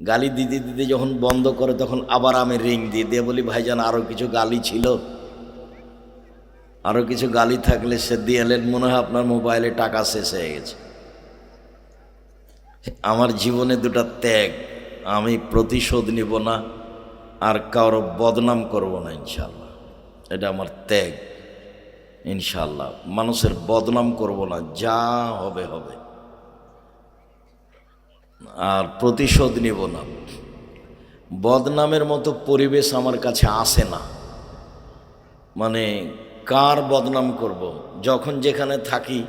গালি দিতে দিতে যখন বন্ধ করে তখন আবার আমি রিং দিয়ে বলি ভাইজান আরও কিছু গালি ছিল, আরও কিছু গালি থাকলে সে দিয়ে এলেন, মনে হয় আপনার মোবাইলে টাকা শেষ হয়ে গেছে। আমার জীবনে দুটা ত্যাগ, আমি প্রতিশোধ নিব না আর কারো বদনাম করব না ইনশাল্লাহ, এটা আমার ত্যাগ ইনশাল্লাহ। মানুষের বদনাম করব না, যা হবে হবে, আর প্রতিশোধ নিব না। বদনামের মতো পরিবেশ আমার কাছে আসে না, মানে কার বদনাম করব। যখন যেখানে থাকি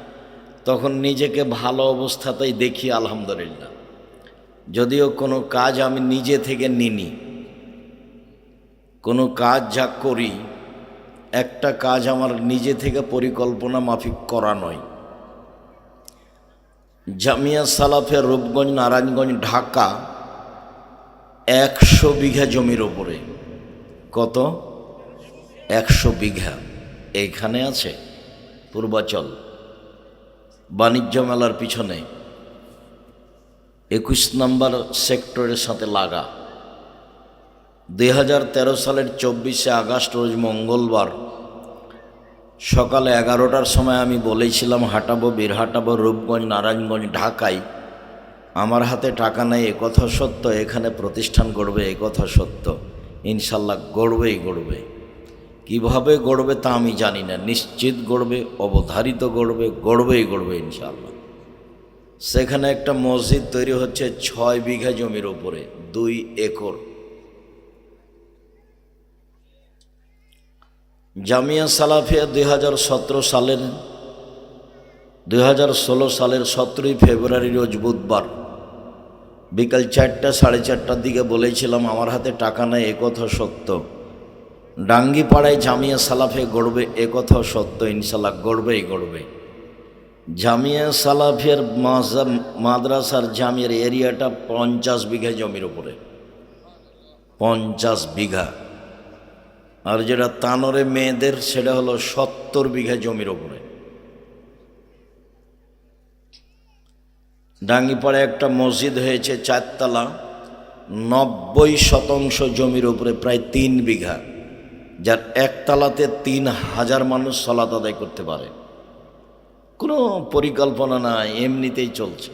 তখন নিজেকে ভালো অবস্থাতেই দেখি আলহামদুলিল্লাহ। যদিও কোনো কাজ আমি নিজে থেকে নিনি, কোনো কাজ যা করি একটা কাজ আমার নিজে থেকে পরিকল্পনা মাফিক করা নয়। জামিয়া সালাফের রূপগঞ্জ নারায়ণগঞ্জ ঢাকা 100 বিঘা জমির ওপরে। কত? 100 বিঘা। এইখানে আছে পূর্বাচল বাণিজ্য মেলার পিছনে 21 নম্বর সেক্টরের সাথে লাগা। 2013 সালের 24শে আগস্ট রোজ মঙ্গলবার সকালে 11টার সময় আমি বলেছিলাম হাঁটাবো, বীরহাটাবো, রূপগঞ্জ নারায়ণগঞ্জ ঢাকায়। আমার হাতে টাকা নেই একথা সত্য, এখানে প্রতিষ্ঠান গড়বে একথা সত্য, ইনশাল্লাহ গড়বেই গড়বে। কিভাবে গড়বে তা আমি জানি না, নিশ্চিত গড়বে, অবধারিত গড়বে, গড়বেই গড়বে ইনশাল্লাহ। সেখানে একটা মসজিদ তৈরি হচ্ছে 6 বিঘা জমির উপরে, 2 একর। জামিয়া সালাফিয়া 2016 সালের 17ই ফেব্রুয়ারি রোজ বুধবার বিকাল 4টা 4:30টার দিকে বলেছিলাম আমার হাতে টাকা নেই একথা সত্য, ডাঙ্গিপাড়ায় জামিয়া সালাফে গড়বে একথাও সত্য, ইনশাল্লাহ গড়বেই গড়বে। জামিয়া সালাফিয়ার মাদ্রাসার জামিয়ার এরিয়াটা 50 বিঘা জমির উপরে, 50 বিঘা। আর যেটা তানোরে মেয়েদের সেটা হলো 70 বিঘা জমির উপরে। ডাঙ্গিপাড়ায় একটা মসজিদ হয়েছে 4 তলা, 90% জমির উপরে, প্রায় 3 বিঘা, যার 1 তলাতে 3000 মানুষ সালাত আদায় করতে পারে। কোনো পরিকল্পনা নাই, এমনিতেই চলছে।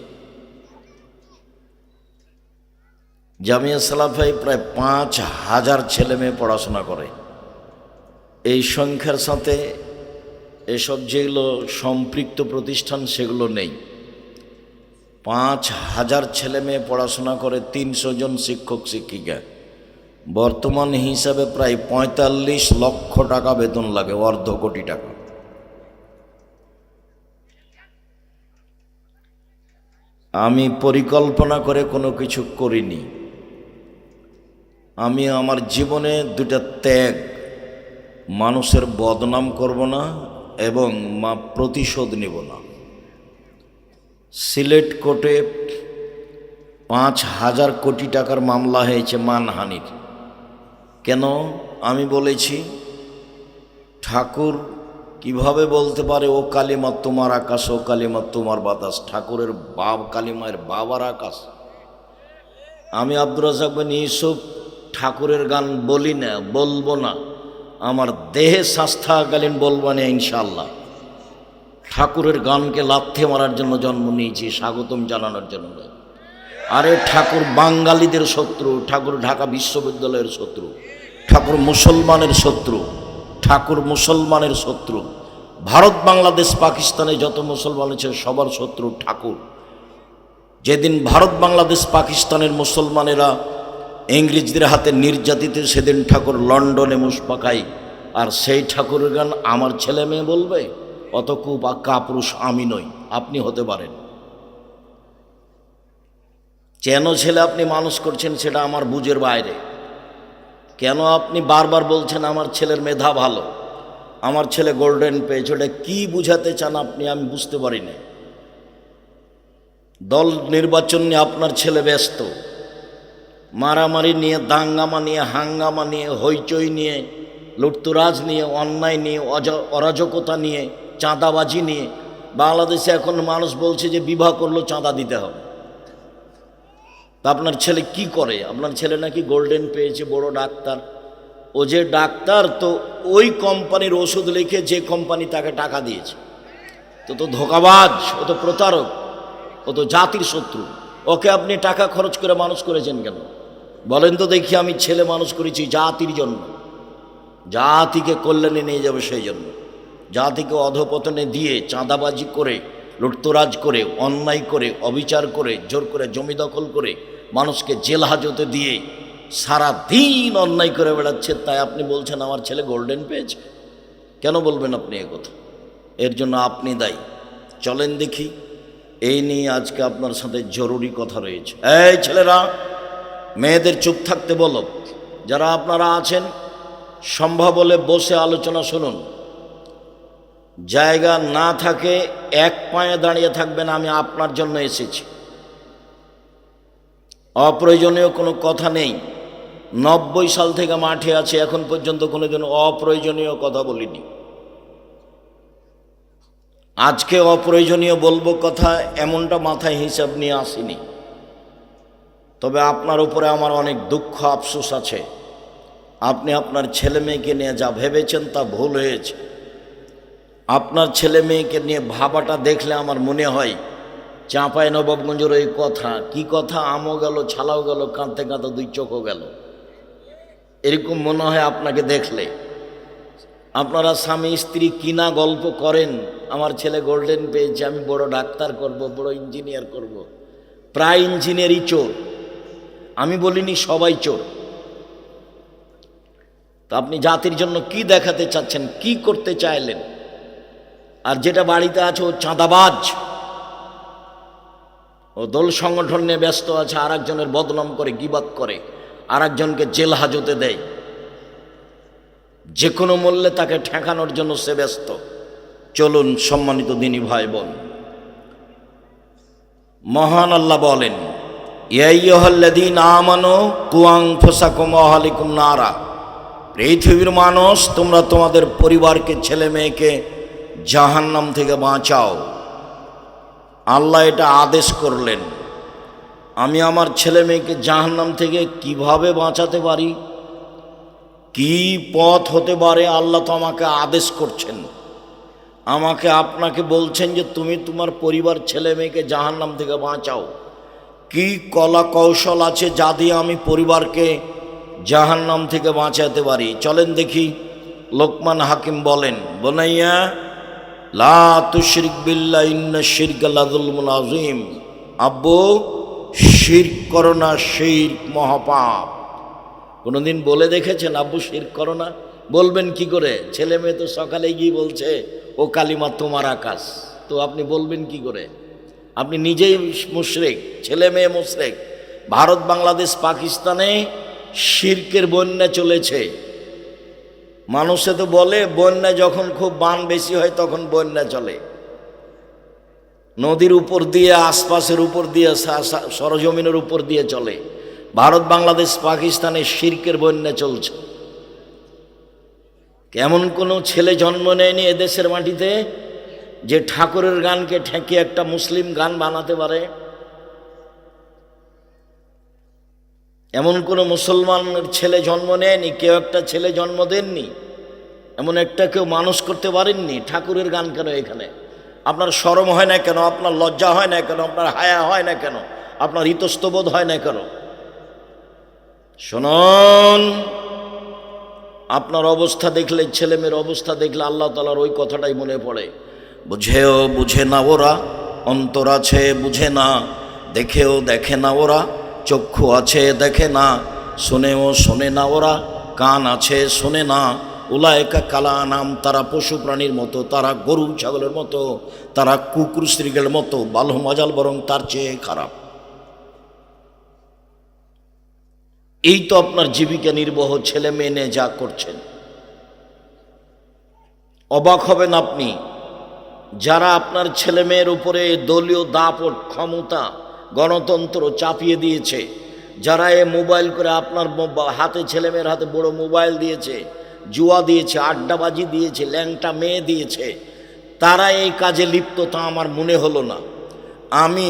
জামিয়া সালাফায় প্রায় 5000 ছেলে মেয়ে পড়াশোনা করে। এই সংখ্যার সাথে এসব যেগুলো সম্পৃক্ত প্রতিষ্ঠান সেগুলো নেই। 5000 ছেলে মেয়ে পড়াশোনা করে, 300 জন শিক্ষক শিক্ষিকা। বর্তমান হিসাবে প্রায় 45 লক্ষ টাকা বেতন লাগে, 1.5 কোটি টাকা। আমি পরিকল্পনা করে কোনো কিছু করিনি। আমি আমার জীবনে দুটা ত্যাগ, মানুষের বদনাম করব না এবং প্রতিশোধ নেব না। সিলেট কোর্টে 5000 কোটি টাকার মামলা হয়েছে মানহানির। কেন? আমি বলেছি ঠাকুর কিভাবে বলতে পারে ও কালিমা তোমার আকাশ, ও কালিমা তোমার বাতাস? ঠাকুরের কালিমায়ের বাবার আকাশ। আমি আব্দুর রাজ্জাক বিন ইউসুফ ঠাকুরের গান বলি না, বলবো না, আমার দেহে শ্বাস থাকাকালীন বলবো না ইনশাল্লাহ। ঠাকুরের গানকে লাথি মারার জন্য জন্ম নিয়েছি, স্বাগতম জানানোর জন্য। আরে ঠাকুর বাঙালিদের শত্রু, ঠাকুর ঢাকা বিশ্ববিদ্যালয়ের শত্রু, ঠাকুর মুসলমানের শত্রু, ঠাকুর মুসলমানের শত্রু। ভারত বাংলাদেশ পাকিস্তানে যত মুসলমান আছে সবার শত্রু ঠাকুর। যেদিন ভারত বাংলাদেশ পাকিস্তানের মুসলমানেরা ইংরেজদের হাতে নির্যাতিত, সেদিন ঠাকুর লন্ডনে মুশ পাকাই। আর সেই ঠাকুরের গান আমার ছেলে মেয়ে বলবে? অত কাপুরুষ আমি নই, আপনি হতে পারেন। কেন ছেলে আপনি মানুষ করছেন সেটা আমার বুঝের বাইরে। কেন আপনি বারবার বলছেন আমার ছেলের মেধা ভালো, আমার ছেলে গোল্ডেন পেয়েছে, ওটা কী বুঝাতে চান আপনি? আমি বুঝতে পারি না। দল নির্বাচন নিয়ে আপনার ছেলে ব্যস্ত, মারামারি নিয়ে, দাঙ্গামা নিয়ে, হাঙ্গামা নিয়ে, হইচই নিয়ে, লুটতরাজ নিয়ে, অন্যায় নিয়ে, অরাজকতা নিয়ে, চাঁদাবাজি নিয়ে। বাংলাদেশে এখন মানুষ বলছে যে বিবাহ করলেও চাঁদা দিতে হবে। তা আপনার ছেলে কি করে? আপনার ছেলে নাকি গোল্ডেন পেয়েছে, বড় ডাক্তার। ও যে ডাক্তার, তো ওই কোম্পানির ওষুধ লিখে যে কোম্পানি তাকে টাকা দিয়েছে, তো ধোঁকাবাজ, ও তো প্রতারক, ও তো জাতির শত্রু। ওকে আপনি টাকা খরচ করে মানুষ করেছেন কেন বলেন তো দেখি? আমি ছেলে মানুষ করেছি জাতির জন্য, জাতিকে কল্যাণে নিয়ে যাবে সেই জন্য। জাতিকে অধপতনে দিয়ে, চাঁদাবাজি করে, লুটতরাজ করে, অন্যায় করে, অবিচার করে, জোর করে জমি দখল করে, মানুষকে জেল হাজতে দিয়ে সারা দিন অন্যায় করে বেড়াচ্ছে, তাই আপনি বলছেন আমার ছেলে গোল্ডেন পেয়েছে? কেন বলবেন আপনি এ কথা? এর জন্য আপনি দায়ী। চলেন দেখি, এই নিয়ে আজকে আপনার সাথে জরুরি কথা রয়েছে। এই ছেলেরা, মেয়েদের চুপ থাকতে বলো। যারা আপনারা আছেন সম্ভব হলে বসে আলোচনা শুনুন। জায়গা না থাকে এক পায়ে দাঁড়িয়ে থাকবেন, আমি আপনার জন্য এসেছি। অপ্রয়োজনীয় কোনো কথা নেই। 90 সাল থেকে মাঠে আছে, এখন পর্যন্ত কোনোদিন অপ্রয়োজনীয় কথা বলিনি। আজকে অপ্রয়োজনীয় বলবো কথা, এমনটা মাথায় হিসাব নিয়ে আসিনি। তবে আপনার উপরে আমার অনেক দুঃখ আফসোস আছে। আপনি আপনার ছেলে মেয়েকে নিয়ে যা ভেবেছেন তা ভুল হয়েছে। আপনার ছেলে মেয়েকে নিয়ে ভাবাটা দেখলে আমার মনে হয় চাঁপাই নবাবগঞ্জের ওই কথা, কি কথা, আমও গেল ছালাও গেল, কাঁদতে কাঁদতে 2 চোখও গেল, এরকম মনে হয় আপনাকে দেখলে। আপনারা স্বামী স্ত্রী কিনা গল্প করেন, আমার ছেলে গোল্ডেন পেয়েছে, আমি বড় ডাক্তার করব, বড় ইঞ্জিনিয়ার করব। প্রায় ইঞ্জিনিয়ারই চোর, আমি বলিনি সবাই চোর। তা আপনি জাতির জন্য কি দেখাতে চাচ্ছেন, কি করতে চাইলেন? আর যেটা বাড়িতে আছে ও চাঁদাবাজ, ও দল সংগঠন নিয়ে ব্যস্ত আছে, আর একজনের বদনাম করে, গীবাত করে, আর একজনকে জেল হাজতে দেয়, যে কোনো মূল্যে তাকে ঠেকানোর জন্য সে ব্যস্ত। চলুন সম্মানিত দিনী ভাই বোন, মহান আল্লাহ বলেন, ইয়া আইয়ুহাল্লাযীনা আমানু কু আনফুসাকুম ওয়া আহলিকুম নারা। পৃথিবীর মানুষ, তোমরা তোমাদের পরিবারকে, ছেলে মেয়েকে জাহান্নাম থেকে বাঁচাও। আল্লাহ এটা আদেশ করলেন। আমি আমার ছেলে মেয়েকে জাহান্নাম থেকে কিভাবে বাঁচাতে পারি, কি পথ হতে পারে, আল্লাহ তো আমাকে আদেশ করছেন। আমাকে আপনাকে বলছেন যে তুমি তোমার পরিবার, ছেলে মেয়েকে জাহান্নাম থেকে বাঁচাও। কি কলা কৌশল আছে যা দিয়ে আমি পরিবারকে জাহান্নাম থেকে বাঁচাতে পারি? চলেন দেখি। লোকমান হাকিম বলেন, বুনাইয়া লা তুশরিক বিল্লাহ ইন্নাশ শিরকা লাযুলমুন আযীম। আব্বু, শিরক করো না, শিরক মহাপাপ। কোনোদিন বলে দেখেছেন আব্বু শিরক করো না? বলবেন কি করে? ছেলে মেয়ে তো সকালে গিয়ে বলছে ও কালিমা তোমার আকাশ, তো আপনি বলবেন কি করে? আপনি নিজেই মুশরিক, ছেলে মেয়ে মুশরিক। ভারত, বাংলাদেশ, পাকিস্তানে শিরকের বন্যা চলেছে। মানুষে তো বলে বন্যা যখন খুব বান বেশি হয় তখন বন্যা চলে। নদীর উপর দিয়ে, আশপাশের উপর দিয়ে, সরজমিনের উপর দিয়ে চলে। ভারত, বাংলাদেশ, পাকিস্তানে শিরকের বন্যা চলছে। কেমন কোনো ছেলে জন্ম নেয়নি এদেশের মাটিতে যে ঠাকুরের গানকে ঠেকে একটা মুসলিম গান বানাতে পারে? এমন কোনো মুসলমানের ছেলে জন্ম নেয়নি, কেউ একটা ছেলে জন্ম দেননি, এমন একটা কেউ মানুষ করতে পারেননি। ঠাকুরের গান কেন এখানে? আপনার শরম হয় না কেন? আপনার লজ্জা হয় না কেন? আপনার হায়া হয় না কেন? আপনার ইতস্তবোধ হয় না কেন? শুনুন, আপনার অবস্থা দেখলে, ছেলেমেয়ের অবস্থা দেখলে আল্লাহ তাআলার ওই কথাটাই মনে পড়ে। বুঝেও বুঝে না ওরা, অন্তর আছে বুঝে না, দেখেও দেখে না ওরা, চক্ষু আছে দেখে না, শোনেও শোনে না ওরা, কান আছে শোনে না। উলায়েকা কালা নাম, তারা পশু প্রাণীর মতো, তারা গরু ছাগলের মতো, তারা কুকুর শ্রীগের মতো, বালহ মজাল, বরং তার চেয়ে খারাপ। এই তো আপনার জীবিকা নির্বাহ, ছেলে মেয়ে নিয়ে যা করছেন। অবাক হবেন আপনি, যারা আপনার ছেলে মেয়ের উপরে দলীয় দাপট, ক্ষমতা, গণতন্ত্র চাপিয়ে দিয়েছে, যারা এ মোবাইল করে আপনার হাতে, ছেলে মেয়ের হাতে বড় মোবাইল দিয়েছে, জুয়া দিয়েছে, আড্ডাবাজি দিয়েছে, ল্যাংটা মেয়ে দিয়েছে, তারা এই কাজে লিপ্ত তা আমার মনে হলো না। আমি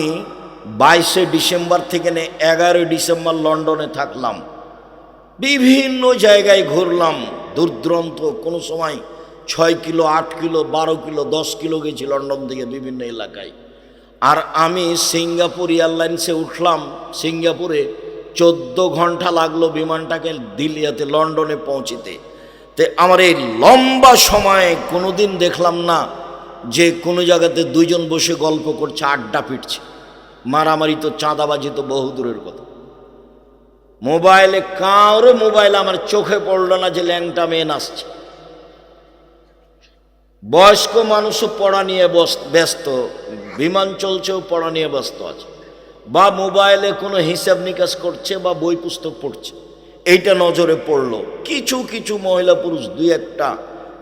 22 ডিসেম্বর থেকে 11 ডিসেম্বর লন্ডনে থাকলাম, বিভিন্ন জায়গায় ঘুরলাম, দূর দূরান্ত, কোনো সময় 6 কিলো, 8 কিলো, 12 কিলো, 10 কিলো গেছি লন্ডন থেকে বিভিন্ন এলাকায়। আর আমি সিঙ্গাপুর এয়ারলাইন্সে উঠলাম, সিঙ্গাপুরে 14 ঘন্টা লাগলো বিমানটাকে দিল্লিতে লন্ডনে পৌঁছিতে। তো আমার এই লম্বা সময়ে কোনোদিন দেখলাম না যে কোনো জায়গাতে দুইজন বসে গল্প করছে, আড্ডা পিটছে। মারামারি তো, চাঁদাবাজি তো বহু দূরের কথা। মোবাইলে কারো মোবাইলে আমার চোখে পড়ল না যে ল্যাংটা মেয়ে নাচছে। বয়স্ক মানুষও পড়া নিয়ে ব্যস্ত, বিমান চলছেও পড়া নিয়ে ব্যস্ত আছে, বা মোবাইলে কোনো হিসাব নিকাশ করছে বা বই পুস্তক পড়ছে। এইটা নজরে পড়লো। কিছু কিছু মহিলা পুরুষ দুই একটা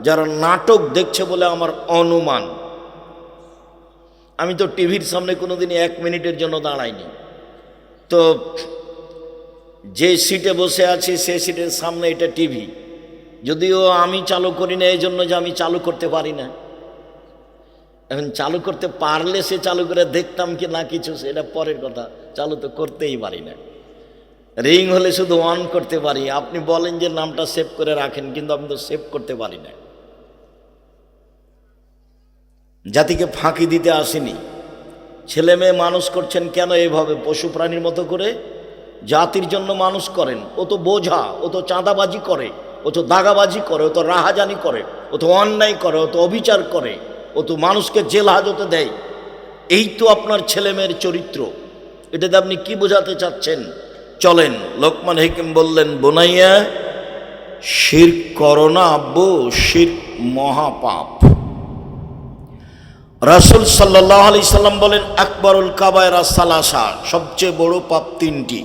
যারা নাটক দেখছে বলে আমার অনুমান। আমি তো টিভির সামনে কোনোদিন 1 মিনিটের জন্য দাঁড়াইনি। তো যে সিটে বসে আছি সে সিটের সামনে এটা টিভি, যদিও আমি চালু করি না, এই জন্য যে আমি চালু করতে পারি না। এখন চালু করতে পারলে সে চালু করে দেখতাম কি না কিছু, সেটা পরের কথা। চালু তো করতেই পারি না। রিং হলে শুধু অন করতে পারি। আপনি বলেন যে নামটা সেভ করে রাখেন, কিন্তু আমি তো সেভ করতে পারি না। জাতিকে ফাঁকি দিতে আসেনি। ছেলে মেয়ে মানুষ করছেন কেন এভাবে পশু প্রাণীর মতো করে? জাতির জন্য মানুষ করেন। ও তো বোঝা, ও তো চাঁদাবাজি করে, ও তো দাগাবাজি করে, ও তো রাহাজানি করে, ও তো অন্যায় করে, ও তো অবিচার করে, ও তো মানুষকে জেল হাজতে দেয়। এই তো আপনার ছেলে মেয়ের চরিত্র। এটাতে আপনি কি বোঝাতে চাচ্ছেন? চলেন, লোকমান হাকিম বললেন, বোনাইয়া শিরক করো না আব্বু, শিরক মহাপাপ। রাসূল সাল্লাল্লাহু আলাইহি সাল্লাম বলেন, আকবরুল কাবায়রা সালাসা, সবচেয়ে বড় পাপ 3টি।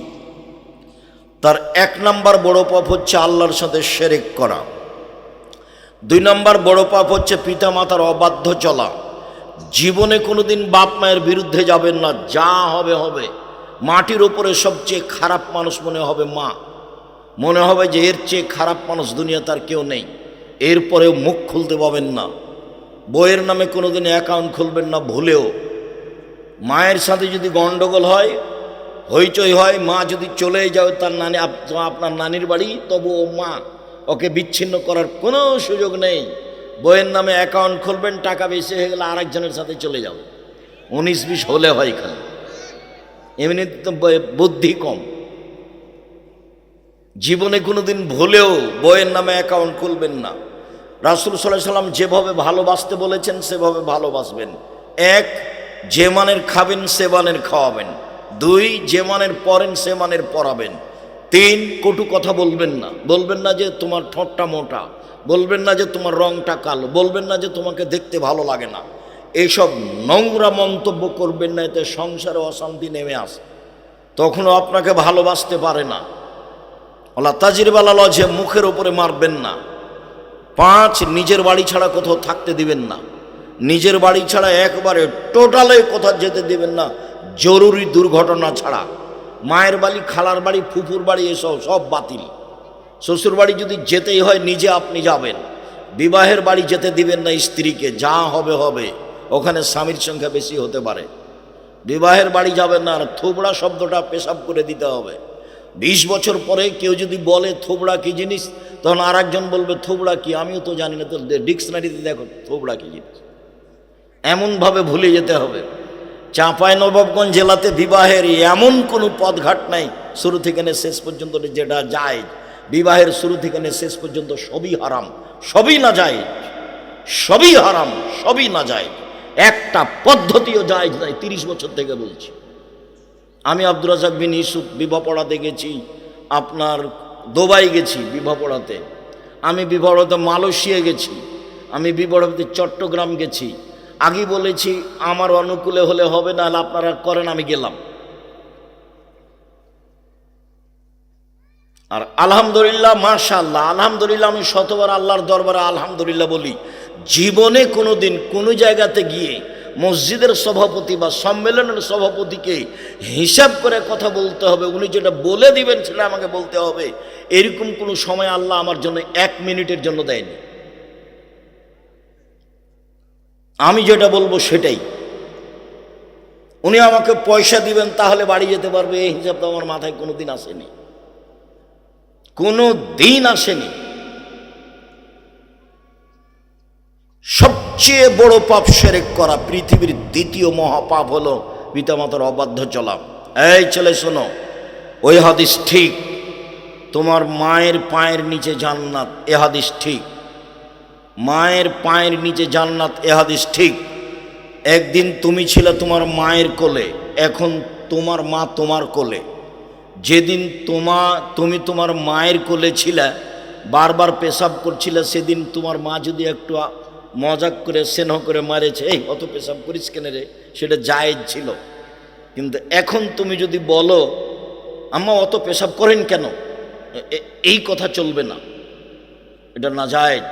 তার 1 নম্বর বড় পাপ হচ্ছে আল্লাহর সাথে শিরক করা। 2 নম্বর বড় পাপ হচ্ছে পিতা মাতার অবাধ্য চলা। জীবনে কোনোদিন বাপ মায়ের বিরুদ্ধে যাবেন না, যা হবে হবে। মাটির ওপরে সবচেয়ে খারাপ মানুষ মনে হবে মা। মনে হবে যে এর চেয়ে খারাপ মানুষ দুনিয়া তার কেউ নেই। এরপরেও মুখ খুলতে পাবেন না। বইয়ের নামে কোনোদিন অ্যাকাউন্ট খুলবেন না ভুলেও। মায়ের সাথে যদি গন্ডগোল হয়, হইচই হয়, মা যদি চলে যায় তার নানি, আপনার নানির বাড়ি, তবুও মা, ওকে বিচ্ছিন্ন করার কোনো সুযোগ নেই। বইয়ের নামে অ্যাকাউন্ট খুলবেন, টাকা বেশি হয়ে গেলে আরেকজনের সাথে চলে যাবে। 19-20 হলে হয় খালি, এমনি তো বুদ্ধি কম। জীবনে কোনোদিন ভুলেও বইয়ের নামে অ্যাকাউন্ট খুলবেন না। রাসূল সাল্লাল্লাহু আলাইহি সাল্লাম যেভাবে ভালোবাসতে বলেছেন সেভাবে ভালোবাসবেন। 1, যে মানের খাবেন সে মানের খাওয়াবেন। 2, যে মানের পরেন সে মানের পরাবেন। 3, কটু কথা বলবেন না। বলবেন না যে তোমার ঠোঁটটা মোটা, বলবেন না যে তোমার রংটা কালো, বলবেন না যে তোমাকে দেখতে ভালো লাগে না। এইসব নোংরা মন্তব্য করবেন না, এতে সংসারে অশান্তি নেমে আসে। তখনও আপনাকে ভালোবাসতে পারে না। আল্লাহ তাজিরবালা লজে মুখের ওপরে মারবেন না। 5, নিজের বাড়ি ছাড়া কোথাও থাকতে দিবেন না। নিজের বাড়ি ছাড়া একবারে টোটালে কোথাও যেতে দিবেন না, জরুরি দুর্ঘটনা ছাড়া। মায়ের বাড়ি, খালার বাড়ি, ফুফুর বাড়ি, এসব সব বাতিল। শ্বশুর বাড়ি যদি যেতেই হয় নিজে আপনি যাবেন। বিবাহের বাড়ি যেতে দিবেন না স্ত্রীকে, যা হবে হবে, ওখানে স্বামীর সংখ্যা বেশি হতে পারে। বিবাহের বাড়ি যাবেন না। আর থোবড়া শব্দটা পেশাব করে দিতে হবে। 20 বছর পরে কেউ যদি বলে থোবড়া কি জিনিস, তখন আর একজন বলবে থোবড়া কি, আমিও তো জানি না, তো ডিকশনারিতে দেখো থোবড়া কি জিনিস। এমনভাবে ভুলে যেতে হবে। চাঁপাইনবাবগঞ্জ জেলাতে বিবাহের এমন কোনো পথঘাট নাই শুরু থেকে নিয়ে শেষ পর্যন্ত, যেটা যায় বিবাহের শুরু থেকে নিয়ে শেষ পর্যন্ত সবই হারাম, সবই না যায়, সবই হারাম, সবই না যায়। একটা পদ্ধতিও জায়েজ নাই। 30 বছর থেকে বলছি। আমি আব্দুর রাজ্জাক বিন ইউসুফ বিবাহ পড়াতে গেছি, আপনার দুবাই গেছি বিবাহ পড়াতে, আমি বিবাহ পড়াতে মালয়েশিয়া গেছি, আমি বিবাহ পড়াতে চট্টগ্রাম গেছি। আগে বলেছি আমার অনুকূলে হলে হবে, না হলে আপনারা করেন, আমি গেলাম। আর আলহামদুলিল্লাহ, মাশাআল্লাহ, আলহামদুলিল্লাহ, আমি শতবার আল্লাহর দরবারে আলহামদুলিল্লাহ বলি। জীবনে কোনো দিন কোনো জায়গাতে গিয়ে মসজিদের সভাপতি বা সম্মেলনের সভাপতিকে হিসাব করে কথা বলতে হবে, উনি যেটা বলে দিবেন সেটা আমাকে বলতে হবে, এরকম কোনো সময় আল্লাহ আমার জন্য 1 মিনিটের জন্য দেয়নি। আমি যেটা বলবো সেটাই। উনি আমাকে পয়সা দিবেন তাহলে বাড়ি যেতে পারবে, এই হিসাব তো আমার মাথায় কোনোদিন আসেনি, কোনো দিন আসেনি। সবচেয়ে বড় পাপ শিরক করা, পৃথিবীর দ্বিতীয় মহাপাপ হলো পিতামাতার অবাধ্য চলা। এই ছেলে শোনো, ওই হাদিস ঠিক, তোমার মায়ের পায়ের নিচে জান্নাত, এ হাদিস ঠিক। মায়ের পায়ের নিচে জান্নাত, এ হাদিস ঠিক। একদিন তুমি ছিলে তোমার মায়ের কোলে, এখন তোমার মা তোমার কোলে। যেদিন তুমি তোমার মায়ের কোলে ছিলে, বারবার পেশাব করছিলে, সেদিন তোমার মা যদি একটু মজাক করে স্নেহ করে মারেছে, এই অত পেশাব করিস কেন রে, সেটা জায়েজ ছিল। কিন্তু এখন তুমি যদি বলো আম্মা অত পেশাব করেন কেন, এই কথা চলবে না, এটা নাজায়েজ,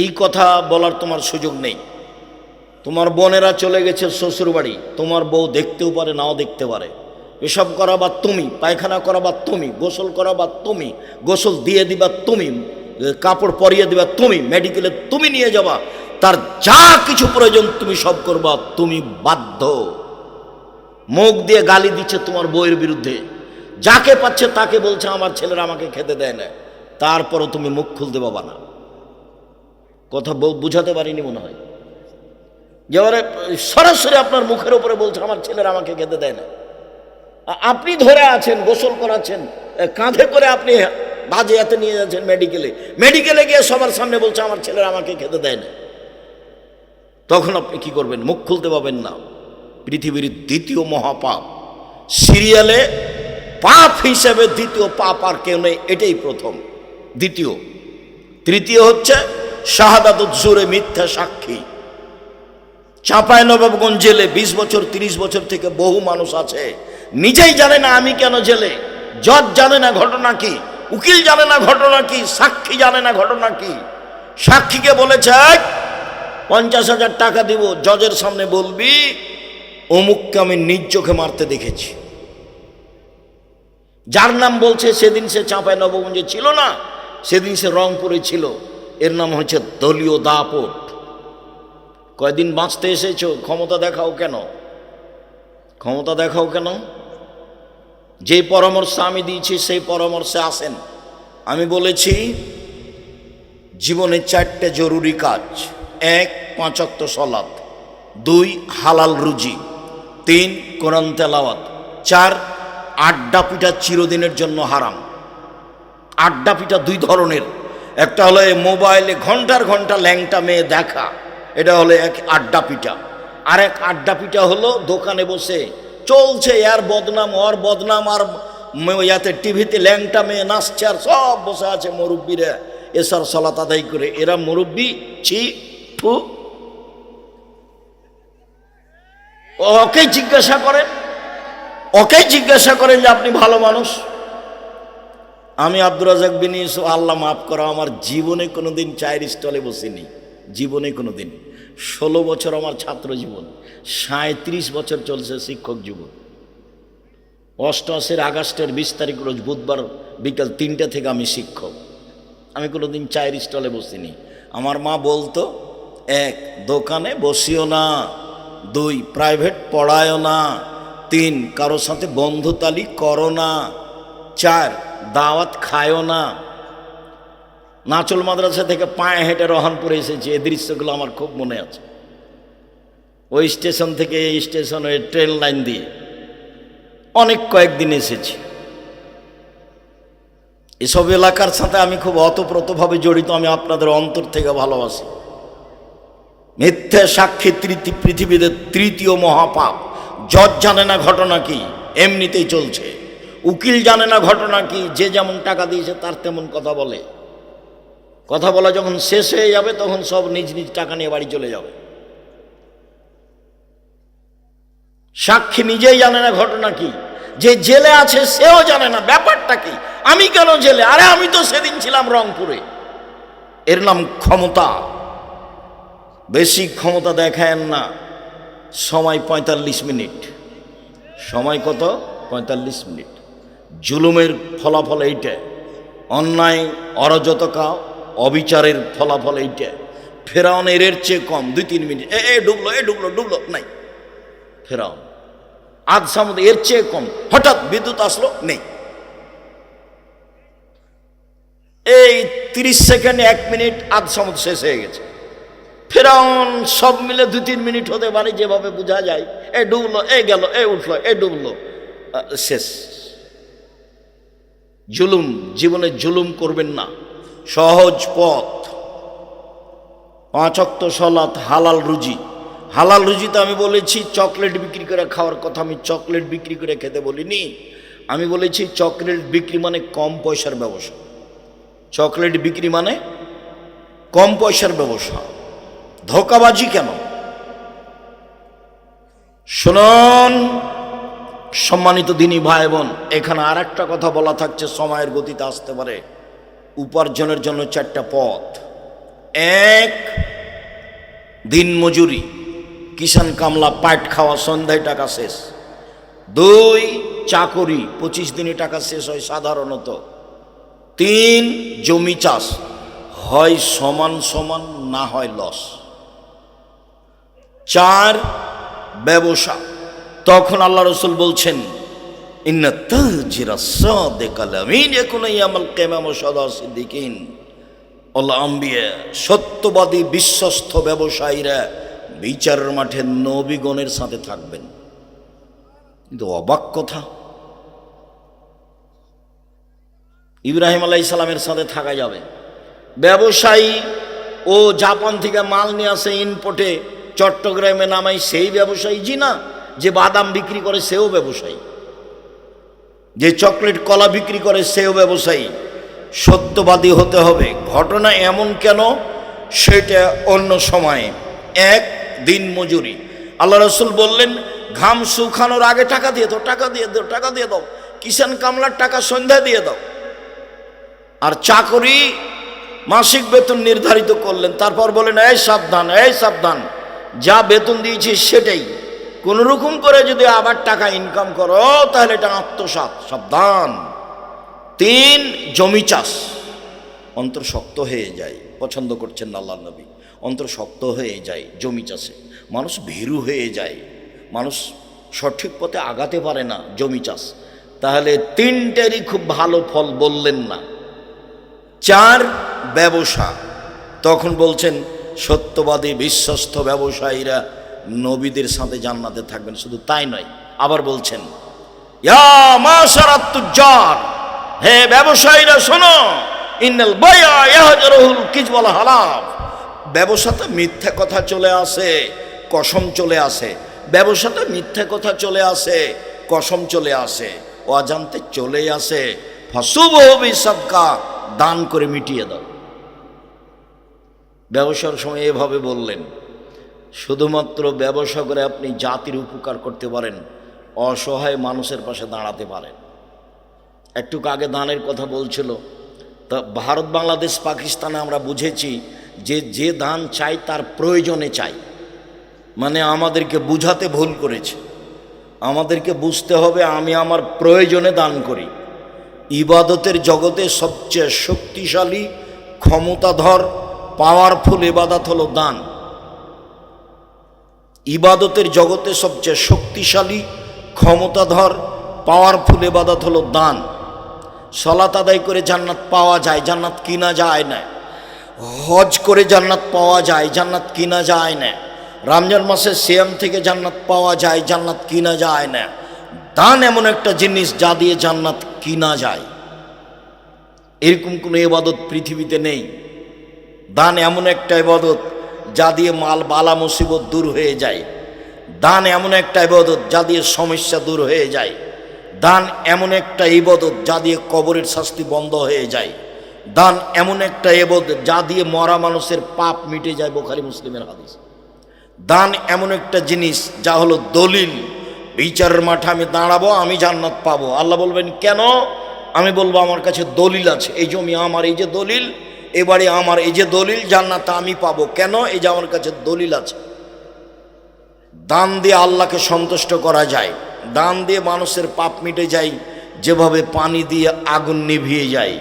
এই কথা বলার তোমার সুযোগ নেই। তোমার বোনেরা চলে গেছে শ্বশুর বাড়ি, তোমার বউ দেখতেও পারে নাও দেখতে পারে, পেশাব করাবা তুমি, পায়খানা করাবা তুমি, গোসল করাবা তুমি, গোসল দিয়ে দিবা তুমি, কাপড় পরিয়ে দিবা তুমি, মেডিকেলে তুমি নিয়ে যাবা, তার যা কিছু প্রয়োজন তুমি সব করবা, তুমি বাধ্য। মুখ দিয়ে গালি দিচ্ছে তোমার বউয়ের বিরুদ্ধে, যাকে পাচ্ছে তাকে বলছে আমার ছেলেরা আমাকে খেতে দেয় না, তারপরও তুমি মুখ খুলতে পাবা না। কথা বুঝাতে পারিনি মনে হয়, যে সরাসরি আপনার মুখের উপরে বলছে আমার ছেলেরা আমাকে খেতে দেয় না। আপনি ধরে আছেন, গোসল করাচ্ছেন, কাঁধে করে আপনি বাজে হাতে নিয়ে যাচ্ছেন মেডিকেলে গিয়ে সবার সামনে বলছে আমার ছেলেরা আমাকে খেতে দেয় না। তখন আপনি কি করবেন? মুখ খুলতে পাবেন না। পৃথিবীর দ্বিতীয় মহাপাপ, সিরিয়ালে পাপ হিসেবে দ্বিতীয় পাপ আর কেউ নেই, এটাই প্রথম। দ্বিতীয়, তৃতীয় হচ্ছে শাহাদাতুজ জুরে, মিথ্যা সাক্ষী। চাঁপাইনবাবগঞ্জ জেলে 20 বছর 30 বছর থেকে বহু মানুষ আছে, নিজেই জানে না আমি কেন জেলে, জজ জানে না ঘটনা কি, উকিল জানে না ঘটনা কি, সাক্ষী জানে না ঘটনা কি। সাক্ষীকে বলেছে 50,000 টাকা দিব, জজের সামনে বলবি অমুককে আমি নিজ চোখে মারতে দেখেছি। যার নাম বলছে সেদিন সে চাঁপাইনবাবগঞ্জে ছিল না, সেদিন সে রংপুরে ছিল। এর নাম হচ্ছে দলীয় দাপট। কয়দিন বাঁচতে এসেছো, ক্ষমতা দেখাও কেন? ক্ষমতা দেখাও কেন? যে পরামর্শ আমি দিয়েছি সেই পরামর্শে আসেন। আমি বলেছি জীবনে 4টে জরুরি কাজ: 1 5 ওয়াক্ত সালাত, 2 হালাল রুজি, 3 কোরআন তেলাওয়াত, 4 আড্ডা পিঠা চিরদিনের জন্য হারাম। আড্ডা পিঠা 2 ধরনের, একটা হলো মোবাইলে ঘন্টার ঘন্টা ল্যাংটা মেয়ে দেখা, এটা হলো এক আড্ডা পিঠা। আর এক আড্ডা পিঠা হলো দোকানে বসে চলছে এর বদনাম ওর বদনাম, আর ইয়াতে টিভিতে ল্যাংটা মেয়ে নাচছে, আর সব বসে আছে মুরব্বীরা এসার সালাত আদায় করে। এরা মুরব্বী ছি ফু। ওকেই জিজ্ঞাসা করেন যে আপনি ভালো মানুষ। আমি আব্দুর রাজাক বিন ইউসুফ, আল্লাহ মাফ করা, আমার জীবনে কোনোদিন চায়ের স্টলে বসিনি, জীবনে কোনোদিন। 16 বছর আমার ছাত্র জীবন, 37 বছর চলছে শিক্ষক জীবন। 88 আগস্টের 20 তারিখ রোজ বুধবার বিকাল 3টা থেকে আমি শিক্ষক। আমি কোনোদিন চায়ের স্টলে বসিনি। আমার মা বলতো 1 দোকানে বসিও না, 2 প্রাইভেট পড়ায়ও না, 3 কারোর সাথে বন্ধুতালি করো না, 4 দাওয়াত খায়ও না। নাচল মাদ্রাসা থেকে পায়ে হেঁটে রহনপুরে এসেছি, এই দৃশ্যগুলো আমার খুব মনে আছে। ওই স্টেশন থেকে এই স্টেশনে ট্রেন লাইন দিয়ে অনেক কয়েকদিন এসেছি। এসব এলাকার সাথে আমি খুব অতপ্রতভাবে জড়িত, আমি আপনাদের অন্তর থেকে ভালোবাসি। মিথ্যা সাক্ষী পৃথিবীতে তৃতীয় মহাপাপ। জজ জানে না ঘটনা কি, এমনিতেই চলছে। উকিল জানে না ঘটনা কি, যে যেমন টাকা দিয়েছে তার তেমন কথা বলে। কথা বলা যখন শেষ হয়ে যাবে তখন সব নিজ নিজ টাকা নিয়ে বাড়ি চলে যাবে। সাক্ষী নিজেই জানে না ঘটনা কি, যে জেলে আছে সেও জানে না ব্যাপারটা কি, আমি কেন জেলে, আরে আমি তো সেদিন ছিলাম রংপুরে। এর নাম ক্ষমতা। বেশি ক্ষমতা দেখায়েন না। সময় 45 মিনিট, সময় কত? 45 মিনিট। জুলুমের ফলাফল এইটা, অন্যায় অরাজকতা অবিচারের ফলাফল এইটা। ফেরাউনের এর চেয়ে কম 2-3 মিনিট, ডুবলো নাই। ফেরাউন। আধ সামুদ, এর চেয়ে কম। হঠাৎ বিদ্যুৎ আসলো, নেই। এই 30 সেকেন্ড, 1 মিনিট, আধ সামুদ শেষ হয়ে গেছে। ফেরাউন সব মিলে 2-3 মিনিট হতে পারে, যেভাবে বোঝা যায়। এ ডুবলো, এ গেল, এ উঠলো, এ ডুবলো, শেষ। জুলুম, জীবনে জুলুম করবেন না। সহজ পথ, 5 ওয়াক্ত সালাত, হালাল রুজি। হালাল রুজিতে আমি বলেছি চকলেট বিক্রি করে খাওয়ার কথা। আমি চকলেট বিক্রি করে খেতে বলিনি। আমি বলেছি চকলেট বিক্রি মানে কম পয়সার ব্যবসা। চকলেট বিক্রি মানে কম পয়সার ব্যবসা। ধোঁকাবাজি কেন? শুনুন সম্মানিত দিনী ভাই বোন, এখানে আর একটা কথা বলা থাকছে, সময়ের গতিতে আসতে পারে। উপার্জনের জন্য 4টা পথ। 1, দিন মজুরি, কিষান কামলা, পাট খাওয়া, সন্ধ্যায় টাকা শেষ। 2, চাকরি, 25 দিনে টাকা শেষ হয় সাধারণত। 3, জমি চাষ, হয় সমান সমান, না হয় লস। 4, ব্যবসা। তখন আল্লাহ রসুল বলছেন, ইন্না তাজিরা সাদিকাল আমিন ইয়াকুনু ইয়াউমাল কিয়ামাহ সাদা সিদ্দিকিন ওয়াল আম্বিয়া। সত্যবাদী বিশ্বস্ত ব্যবসায়ীরা বিচারের মাঠে নবীগণের সাথে থাকবেন। কিন্তু অবাক কথা, ইব্রাহিম আলাইহিস সালামের সাথে থাকা যাবে। ব্যবসায়ী ও জাপান থেকে মাল নিয়ে আসে ইনপোর্টে, চট্টগ্রামে নামাই, সেই ব্যবসায়ী? জি না। যে বাদাম বিক্রি করে সেও ব্যবসায়ী, যে চকলেট কলা বিক্রি করে সেও ব্যবসায়ী। সত্যবাদী হতে হবে। ঘটনা এমন কেন সেটা অন্য সময়ে। 1, দিন মজুরি। আল্লাহ রসুল বললেন, ঘাম শুকানোর আগে টাকা দিয়ে দাও, টাকা দিয়ে দাও, টাকা দিয়ে দাও। কিষান কামলার টাকা সন্ধ্যা দিয়ে দাও। আর চাকরি, মাসিক বেতন নির্ধারিত করলেন। তারপর বলেন, এই সাবধান, এই সাবধান, যা বেতন দিয়েছি সেটাই। কোন রকম করে যদি আবার টাকা ইনকাম করো তাহলে এটা আত্মসাৎ, সাবধান। 3, জমি চাষ। অন্তর শক্ত হয়ে যায়, পছন্দ করছেন না আল্লাহর নবী। অন্তর শক্ত হয়ে যায় জমি চাষে, মানুষ ভীরু হয়ে যায়, মানুষ সঠিক পথে আগাতে পারে না জমি চাষ। তাহলে 3টেরই খুব ভালো ফল বললেন না। 4, ব্যবসা। তখন বলছেন সত্যবাদী বিশ্বস্ত ব্যবসায়ীরা নবীদের সাথে জান্নাতে থাকবেন। শুধু তাই নয়, আবার বলছেন, ইয়া মাশারাত তুজ্জার, হে ব্যবসায়ীরা শোনো, ইন্নাল বাইআ ইয়াহজুরুল কিযব ওয়াল হালাফ। ব্যবসাতে মিথ্যা কথা চলে আসে, কসম চলে আসে। ব্যবসাতে মিথ্যা কথা চলে আসে, কসম চলে আসে, অজান্তে চলে আসে। ফাসুবহু বিসাদকা, দান করে মিটিয়ে দাও। ব্যবসার সময় এভাবে বললেন। শুধুমাত্র ব্যবসা করে আপনি জাতির উপকার করতে পারেন, অসহায় মানুষের পাশে দাঁড়াতে পারেন। একটু আগে দানের কথা বলছিল, তা ভারত, বাংলাদেশ, পাকিস্তানে আমরা বুঝেছি যে যে দান চাই তার প্রয়োজনে চাই। মানে আমাদেরকে বুঝাতে ভুল করেছে। আমাদেরকে বুঝতে হবে আমি আমার প্রয়োজনে দান করি। ইবাদতের জগতে সবচেয়ে শক্তিশালী, ক্ষমতাধর, পাওয়ারফুল ইবাদত হলো দান। ইবাদতের জগতে সবচেয়ে শক্তিশালী, ক্ষমতাধর, পাওয়ারফুল ইবাদত হলো দান। সালাত আদায় করে জান্নাত পাওয়া যায়, জান্নাত কিনা যায় না। হজ করে জান্নাত পাওয়া যায়, জান্নাত কিনা যায় না। রমজান মাসে সিয়াম থেকে জান্নাত পাওয়া যায়, জান্নাত কিনা যায় না। দান এমন একটা জিনিস যা দিয়ে জান্নাত কিনা যায়। এরকম কোনো ইবাদত পৃথিবীতে নেই। দান এমন একটা ইবাদত যা দিয়ে মাল বালা মুসিবত দূর হয়ে যায়। দান এমন একটা ইবাদত যা দিয়ে সমস্যা দূর হয়ে যায়। দান এমন একটা ইবাদত যা দিয়ে কবরের শাস্তি বন্ধ হয়ে যায়। দান এমন একটা ইবাদত যা দিয়ে মরা মানুষের পাপ মিটে যায়, বুখারী মুসলিমের হাদিস। দান এমন একটা জিনিস যা হলো দলিল, বিচারের মাঠে আমি দাঁড়াবো, আমি জান্নাত পাবো। আল্লাহ বলবেন কেন? আমি বলবো আমার কাছে দলিল আছে, এই জমি আমার, এই যে দলিল, এবারে আমার, এই যে দলিল, জান্নাত আমি পাবো। কেন? এই যে আমার কাছে দলিল আছে। দান দিয়ে আল্লাহকে সন্তুষ্ট করা যায়, দান দিয়ে মানুষের পাপ মিটে যায়, যেভাবে পানি দিয়ে আগুন নিভিয়ে যায়।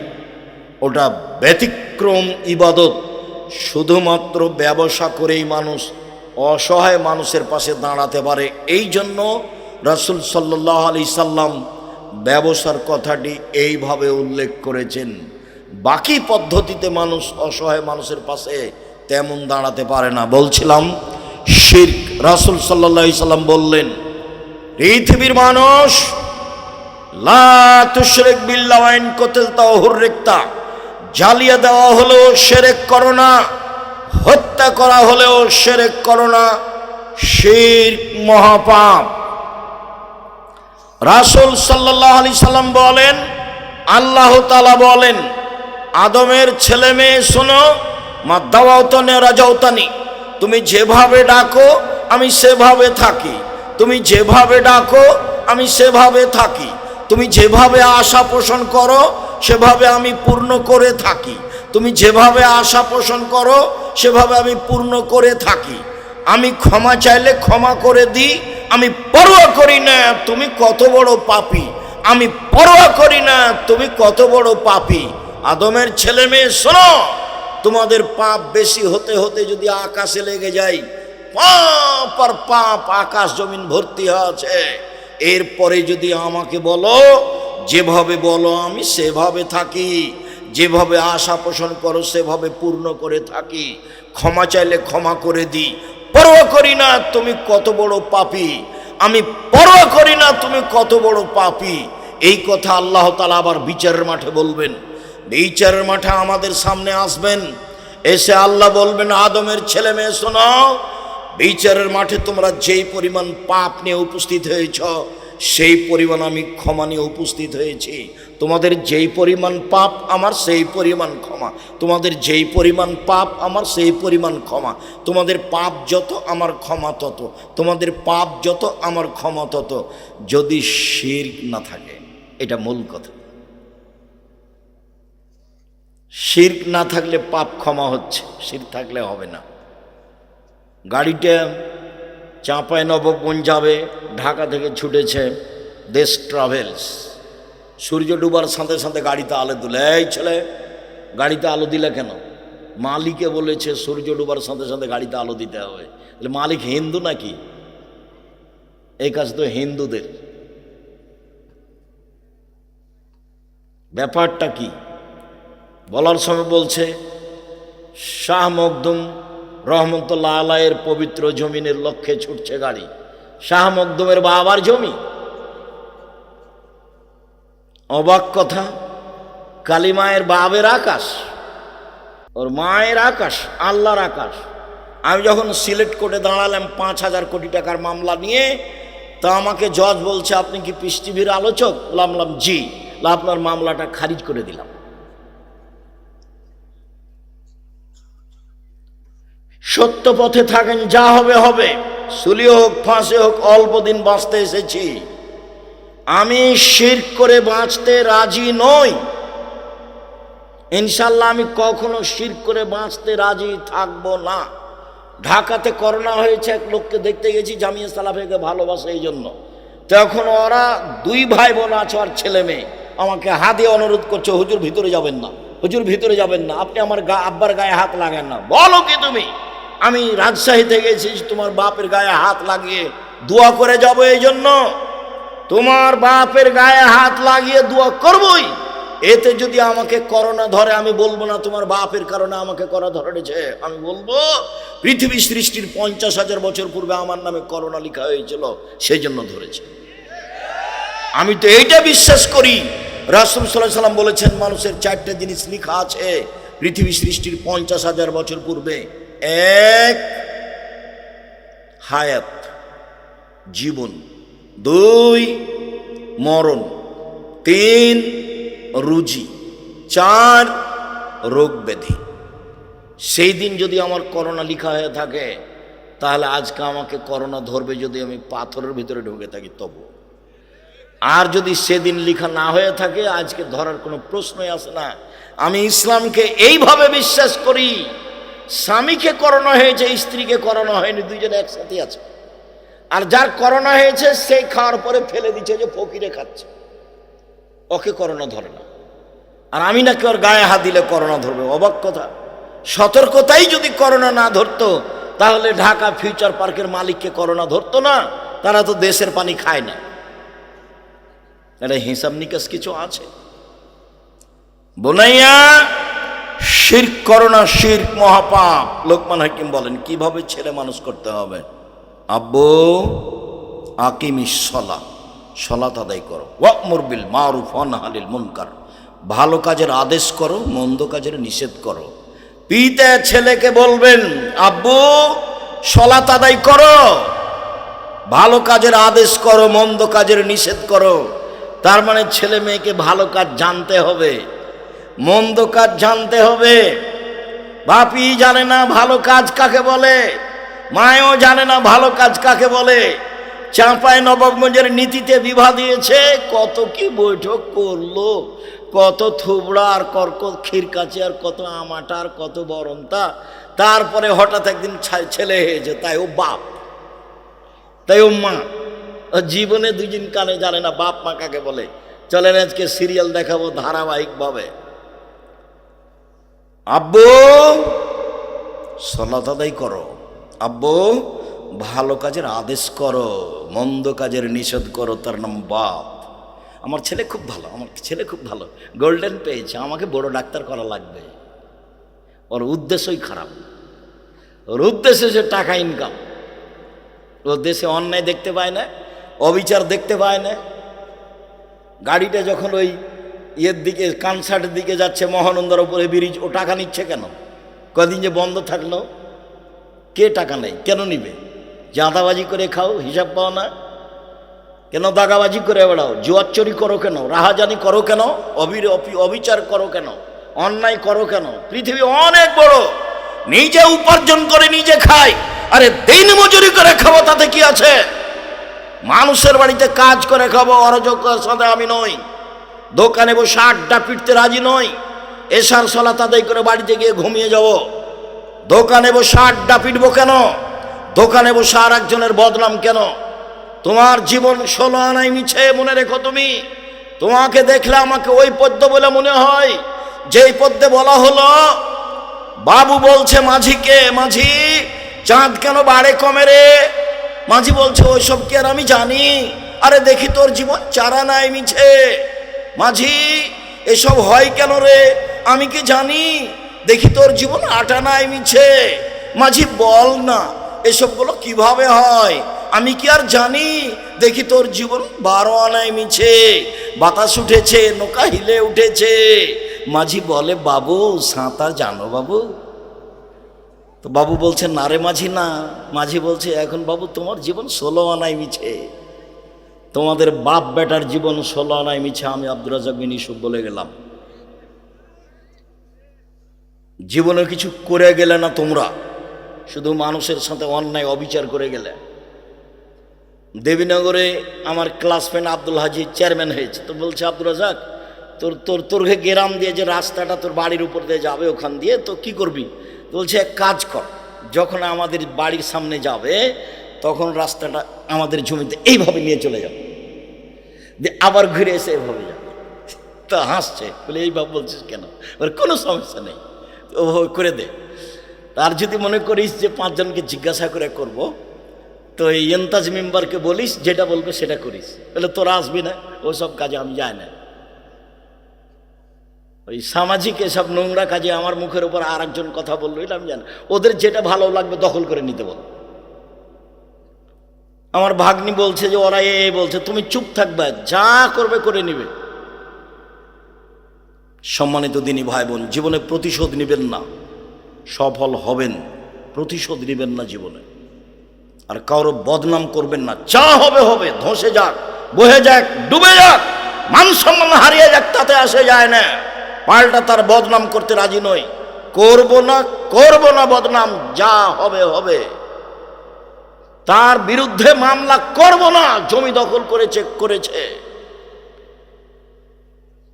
ওটা ব্যতিক্রম ইবাদত। শুধুমাত্র ব্যবসা করেই মানুষ অসহায় মানুষের পাশে দাঁড়াতে পারে। এই জন্য রাসূল সাল্লাল্লাহু আলাইহি সাল্লাম ব্যবসার কথাটি এইভাবে উল্লেখ করেছেন। বাকি পদ্ধতিতে মানুষ অসহায় মানুষের পাশে তেমন দাঁড়াতে পারে না। বলছিলাম শিরক। রাসূল সাল্লাল্লাহু আলাইহি সাল্লাম বললেন, পৃথিবীর মানুষ লা তুশরিক বিল্লাহ ওয়া ইন কুতিলতা ওয়া হুররিকতা, জ্বালিয়ে দেওয়া হলেও শিরক করো না, হত্যা করা হলেও শিরক করো না, শিরক মহাপাপ। রাসূল সাল্লাল্লাহু আলাইহি সাল্লাম বলেন, আল্লাহ তাআলা বলেন, আদমের ছেলে মেয়ে শোনো, মা দাওয়াতানি রাজাউতানি, তুমি যেভাবে ডাকো আমি সেভাবে থাকি, তুমি যেভাবে ডাকো আমি সেভাবে থাকি, তুমি যেভাবে আশা পোষণ করো সেভাবে আমি পূর্ণ করে থাকি, তুমি যেভাবে আশা পোষণ করো সেভাবে আমি পূর্ণ করে থাকি। আমি ক্ষমা চাইলে ক্ষমা করে দিই, আমি পরোয়া করি না তুমি কত বড় পাপী, আমি পরোয়া করি না তুমি কত বড় পাপী। আদমের ছেলে মেয়ে শোনো, তোমাদের পাপ বেশি হতে হতে যদি আকাশে লেগে যায়, পাপ আর পাপ আকাশ জমিন ভর্তি আছে, এরপরে যদি আমাকে বলো, যেভাবে বলো আমি সেভাবে থাকি, যেভাবে আশা পোষণ করো সেভাবে পূর্ণ করে থাকি, ক্ষমা চাইলে ক্ষমা করে দিই, পরোয়া করি না তুমি কত বড় পাপী, আমি পরোয়া করি না তুমি কত বড় পাপী। এই কথা আল্লাহ তাআলা আবার বিচারের মাঠে বলবেন। বিচারের মাঠে আমাদের সামনে আসবেন, এসে আল্লাহ বলবেন, আদমের ছেলে মেয়ে শোনো, বিচারের মাঠে তোমরা যেই পরিমাণ পাপ নিয়ে উপস্থিত হয়েছ সেই পরিমাণ আমি ক্ষমা নিয়ে উপস্থিত হয়েছি। তোমাদের যেই পরিমাণ পাপ আমার সেই পরিমাণ ক্ষমা, তোমাদের যেই পরিমাণ পাপ আমার সেই পরিমাণ ক্ষমা, তোমাদের পাপ যত আমার ক্ষমা তত, তোমাদের পাপ যত আমার ক্ষমা তত। যদি শিরক না থাকে, এটা মূল কথা। শিরক না থাকলে পাপ ক্ষমা হচ্ছে, শিরক থাকলে হবে না। গাড়িটা চাঁপাইনবাবগঞ্জ যাবে, ঢাকা থেকে ছুটেছে দেশ ট্রাভেলস। সূর্য ডুবার সাথে সাথে গাড়িতে আলো দিলে, এই ছেলে গাড়িতে আলো দিলে কেন? মালিকে বলেছে সূর্য ডুবার সাথে সাথে গাড়িতে আলো দিতে হবে। মালিক হিন্দু নাকি? এই কাজ তো হিন্দুদের। ব্যাপারটা কি বলার সময় বলছে, শাহ মখদুম রহমতুল্লাহ আলাইয়ের পবিত্র জমিনের লক্ষ্যে ছুটছে গাড়ি। শাহ মখদুমের বাবার জমি। অবাক কথা, কালিমায়ের বাবের আকাশ, ওর মায়ের আকাশ, আল্লাহর আকাশ। আমি যখন সিলেট কোর্টে দাঁড়ালাম 5,000 কোটি টাকার মামলা নিয়ে, তা আমাকে জজ বলছে, আপনি কি পিস টিভির আলোচক? বললাম জি। আপনার মামলাটা খারিজ করে দিলাম। সত্য পথে থাকেন, যা হবে হবে, সুলি হোক ফাঁসে হোক, অল্প দিন বাঁচতে এসেছি। আমি শিরক করে বাঁচতে রাজি নই। ইনশাল্লাহ আমি কখনো শিরক করে বাঁচতে রাজি থাকবো না। ঢাকাতে করোনা হয়েছে, এক লোককে দেখতে গেছি, জামিয়া সালাফিকে ভালোবাসে এই জন্য। তখন ওরা 2 ভাই বোন আছে আর ছেলে মেয়ে, আমাকে হাত দিয়ে অনুরোধ করছে, হুজুর ভিতরে যাবেন না, হুজুর ভিতরে যাবেন না, আপনি আমার আব্বার গায়ে হাত লাগান না। বলো কি তুমি? আমি রাজশাহীতে গেছি, তোমার বাপের গায়ে হাত লাগিয়ে দোয়া করে যাব, এই জন্য তোমার বাপের গায়ে হাত লাগিয়ে দোয়া করবই। এতে যদি আমাকে করোনা ধরে, আমি বলবো না তোমার বাপের কারণে আমাকে করোনা ধরেছে, আমি বলবো পৃথিবী সৃষ্টির 50,000 বছর পূর্বে আমার নামে করোনা লেখা হয়েছিল, সেই জন্য ধরেছে। আমি তো এইটা বিশ্বাস করি, রাসূল সাল্লাল্লাহু আলাইহি সাল্লাম বলেছেন, মানুষের 4টে জিনিস লেখা আছে পৃথিবী সৃষ্টির 50,000 বছর পূর্বে। 1 হায়াত, জীবন, 2 মরণ, 3 রুজি, 4 রোগ ব্যাধি। সেই দিন যদি আমার করোনা লেখা হয়ে থাকে, তাহলে আজকে আমাকে করোনা ধরবে যদি আমি পাথরের ভিতরে ঢুকে থাকি তবু। আর যদি সেদিন লেখা না হয়ে থাকে, আজকে ধরার কোনো প্রশ্নই আসে না। আমি ইসলামকে এইভাবে বিশ্বাস করি, স্বামীকে করোনা হয়েছে, স্ত্রীকে করোনা হয়নি, দুইজনে একসাথে আছে। আর যার করোনা হয়েছে সেই খাওয়ার পরে ফেলে দিচ্ছে যে ফকিরে খাচ্ছে, ওকে করোনা ধরে না। আর আমি নাকি ওর গায়ে হাত দিলে করোনা ধরবে। অবাক কথা। সতর্কতাই যদি করোনা না ধরতো, তাহলে ঢাকা ফিউচার পার্কের মালিককে করোনা ধরতো না? তারা তো দেশের পানি খায় না। এটা হিসাব নিকাশ কিছু আছে? বোনাইয়া, শিরক করো না, শিরক মহাপাপ। লোকমান হাকিম বলেন কিভাবে ছেলে মানুষ করতে হবে। আব্বু আকিমিস সালাহ, সালাত আদায় করো। ওয়া'মুর বিল মারুফ ওয়া নাহি আনিল মুনকার, ভালো কাজের আদেশ করো, মন্দ কাজের নিষেধ করো। পিতা ছেলেকে বলবেন আব্বু সালাত আদায় করো, ভালো কাজের আদেশ করো, মন্দ কাজের নিষেধ করো। তার মানে ছেলে মেয়েকে ভালো কাজ জানতে হবে, মন্দ কাজ জানতে হবে। বাপই জানে না ভালো কাজ কাকে বলে, মায়ও জানে না ভালো কাজ কাকে বলে। চাঁপাই নবাবগঞ্জের নীতিতে বিবাহ দিয়েছে, কত কি বৈঠক করলো, কত থুবড়া আর ক্ষীরকাচি আর কত আমাটা আর কত বরন্তা। তারপরে হঠাৎ একদিন ছেলে হয়েছে, তাই ও বাপ, তাই ও মা। জীবনে দুদিন কানে জানে না বাপ মা কাকে বলে। চলেন আজকে সিরিয়াল দেখাবো ধারাবাহিকভাবে। আব্বু সালাত আদায় করো, আব্বু ভালো কাজের আদেশ করো, মন্দ কাজের নিষেধ করো। তার নাম বাপ। আমার ছেলে খুব ভালো, আমার ছেলে খুব ভালো, গোল্ডেন পেয়েছে, আমাকে বড় ডাক্তার করা লাগবে। ওর উদ্দেশ্যই খারাপ, ওর উদ্দেশ্য সে টাকা ইনকাম। ও দেশে অন্যায় দেখতে পায় না, অবিচার দেখতে পায় না। গাড়িটা যখন ওই ইয়ের দিকে কানসার্টের দিকে যাচ্ছে, মহানন্দার উপরে ব্রিজ, ও টাকা নিচ্ছে কেন? কদিন যে বন্ধ থাকলো, কে টাকা নেই? কেন নিবে? চাঁদাবাজি করে খাও, হিসাব পাও না কেন? দাগাবাজি করে বেড়াও, জুয়াচুরি করো কেন? রাহাজানি করো কেন? অবিচার করো কেন? অন্যায় করো কেন? পৃথিবী অনেক বড়, নিজে উপার্জন করে নিজে খায়। আরে দিন মজুরি করে খাবো, তাতে কি আছে? মানুষের বাড়িতে কাজ করে খাবো, অরাজকের সাথে আমি নই। দোকানে বসে আড্ডা পিটতে রাজি নই। এশার সালাত আদায় করে বাড়িতে গিয়ে ঘুমিয়ে যাব। দোকানে বসে আড্ডা পিটবো কেন? দোকানে বসে আর একজনের বদনাম কেন? তোমার জীবন 16 আনাই মিছে। মনে রেখো, তুমি, তোমাকে দেখলে আমাকে ওই পদ্য বলে মনে হয় যেই পদ্যে বলা হলো, বাবু বলছে মাঝিকে, মাঝি চাঁদ কেন বাড়ে কমে রে? মাঝি বলছে ওইসব কি আর আমি জানি? আরে দেখি তোর জীবন 4 আনাই মিছে। মাঝি এসব হয় কেন রে? আমি কি জানি? দেখি তোর জীবন 8 আনাই মিছে। মাঝি বল না এসবগুলো কিভাবে হয়? আমি কি আর জানি? দেখি তোর জীবন 12 আনাই মিছে। বাতাস উঠেছে, নৌকা হিলে উঠেছে। মাঝি বলে বাবু সাঁতার জানো বাবু? তো বাবু বলছে না রে মাঝি না। মাঝি বলছে এখন বাবু তোমার জীবন 16 আনাই মিছে, তোমাদের বাপ বেটার জীবন 16 আনাই মিছে। আমি আব্দুর রাজ্জাক বিন ইউসুফ বলে গেলাম, জীবনে কিছু করে গেলে না তোমরা, শুধু মানুষের সাথে অন্যায় অবিচার করে গেলে। দেবীনগরে আমার ক্লাসমেট আব্দুল হাজি চেয়ারম্যান হয়েছে। তো বলছে আব্দুর রাজ্জাক তোর গ্রাম দিয়ে যে রাস্তাটা তোর বাড়ির উপর দিয়ে যাবে, ওখান দিয়ে তো কি করবি? বলছে এক কাজ কর, যখন আমাদের বাড়ির সামনে যাবে তখন রাস্তাটা আমাদের জমিতে এইভাবে নিয়ে চলে যাবে, আবার ঘুরে এসে এভাবে যাবে। তো হাসছে, বলে এইভাবে বলছিস কেন? কোনো সমস্যা নেই, ও করে দে। আর যদি মনে করিস যে 5 জনকে জিজ্ঞাসা করে করব, তো এই এন্তাজ মেম্বারকে বলিস, যেটা বলবে সেটা করিস। বলে তোরা আসবি না, ওসব কাজে আমি যাই না। ওই সামাজিক এসব নোংরা কাজে আমার মুখের উপর আর একজন কথা বললো, এটা আমি জানি। ওদের যেটা ভালো লাগবে দখল করে নিতে বল। আমার ভাগ্নি বলছে যে ওরা বলছে, তুমি চুপ থাকবে, যা করবে করে নিবে। সম্মানিত দিনী ভাই বোন, জীবনে প্রতিশোধ নেবেন না, সফল হবেন। প্রতিশোধ নেবেন না জীবনে, আর কারো বদনাম করবেন না। যা হবে হবে, ধসে যাক, বহে যাক, ডুবে যাক, মান সম্মান হারিয়ে যাক, তাতে আসে যায় না। পাল্টা তার বদনাম করতে রাজি নই, করব না বদনাম, যা হবে হবে। তার বিরুদ্ধে মামলা করব না, জমি দখল করেছে।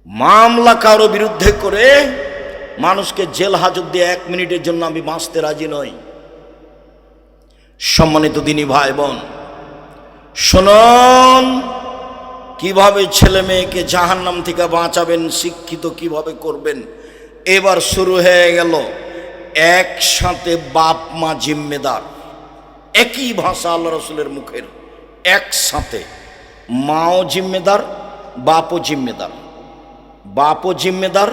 মামলা কারো বিরুদ্ধে করে মানুষকে জেল হাজত দিয়ে 1 মিনিটের জন্য আমি বাঁচতে রাজি নই। সম্মানিত দিনী ভাই বোন, শুনুন, কিভাবে ছেলে মেয়েকে জাহান্নাম থেকে বাঁচাবেন, শিক্ষিত কিভাবে করবেন। এবার শুরু হয়ে গেল একসাথে বাপ মা জিম্মেদার। একই ভাষা আল্লাহ রসুলের মুখের, একসাথে মাও জিম্মেদার, বাপও জিম্মেদার, বাপও জিম্মেদার,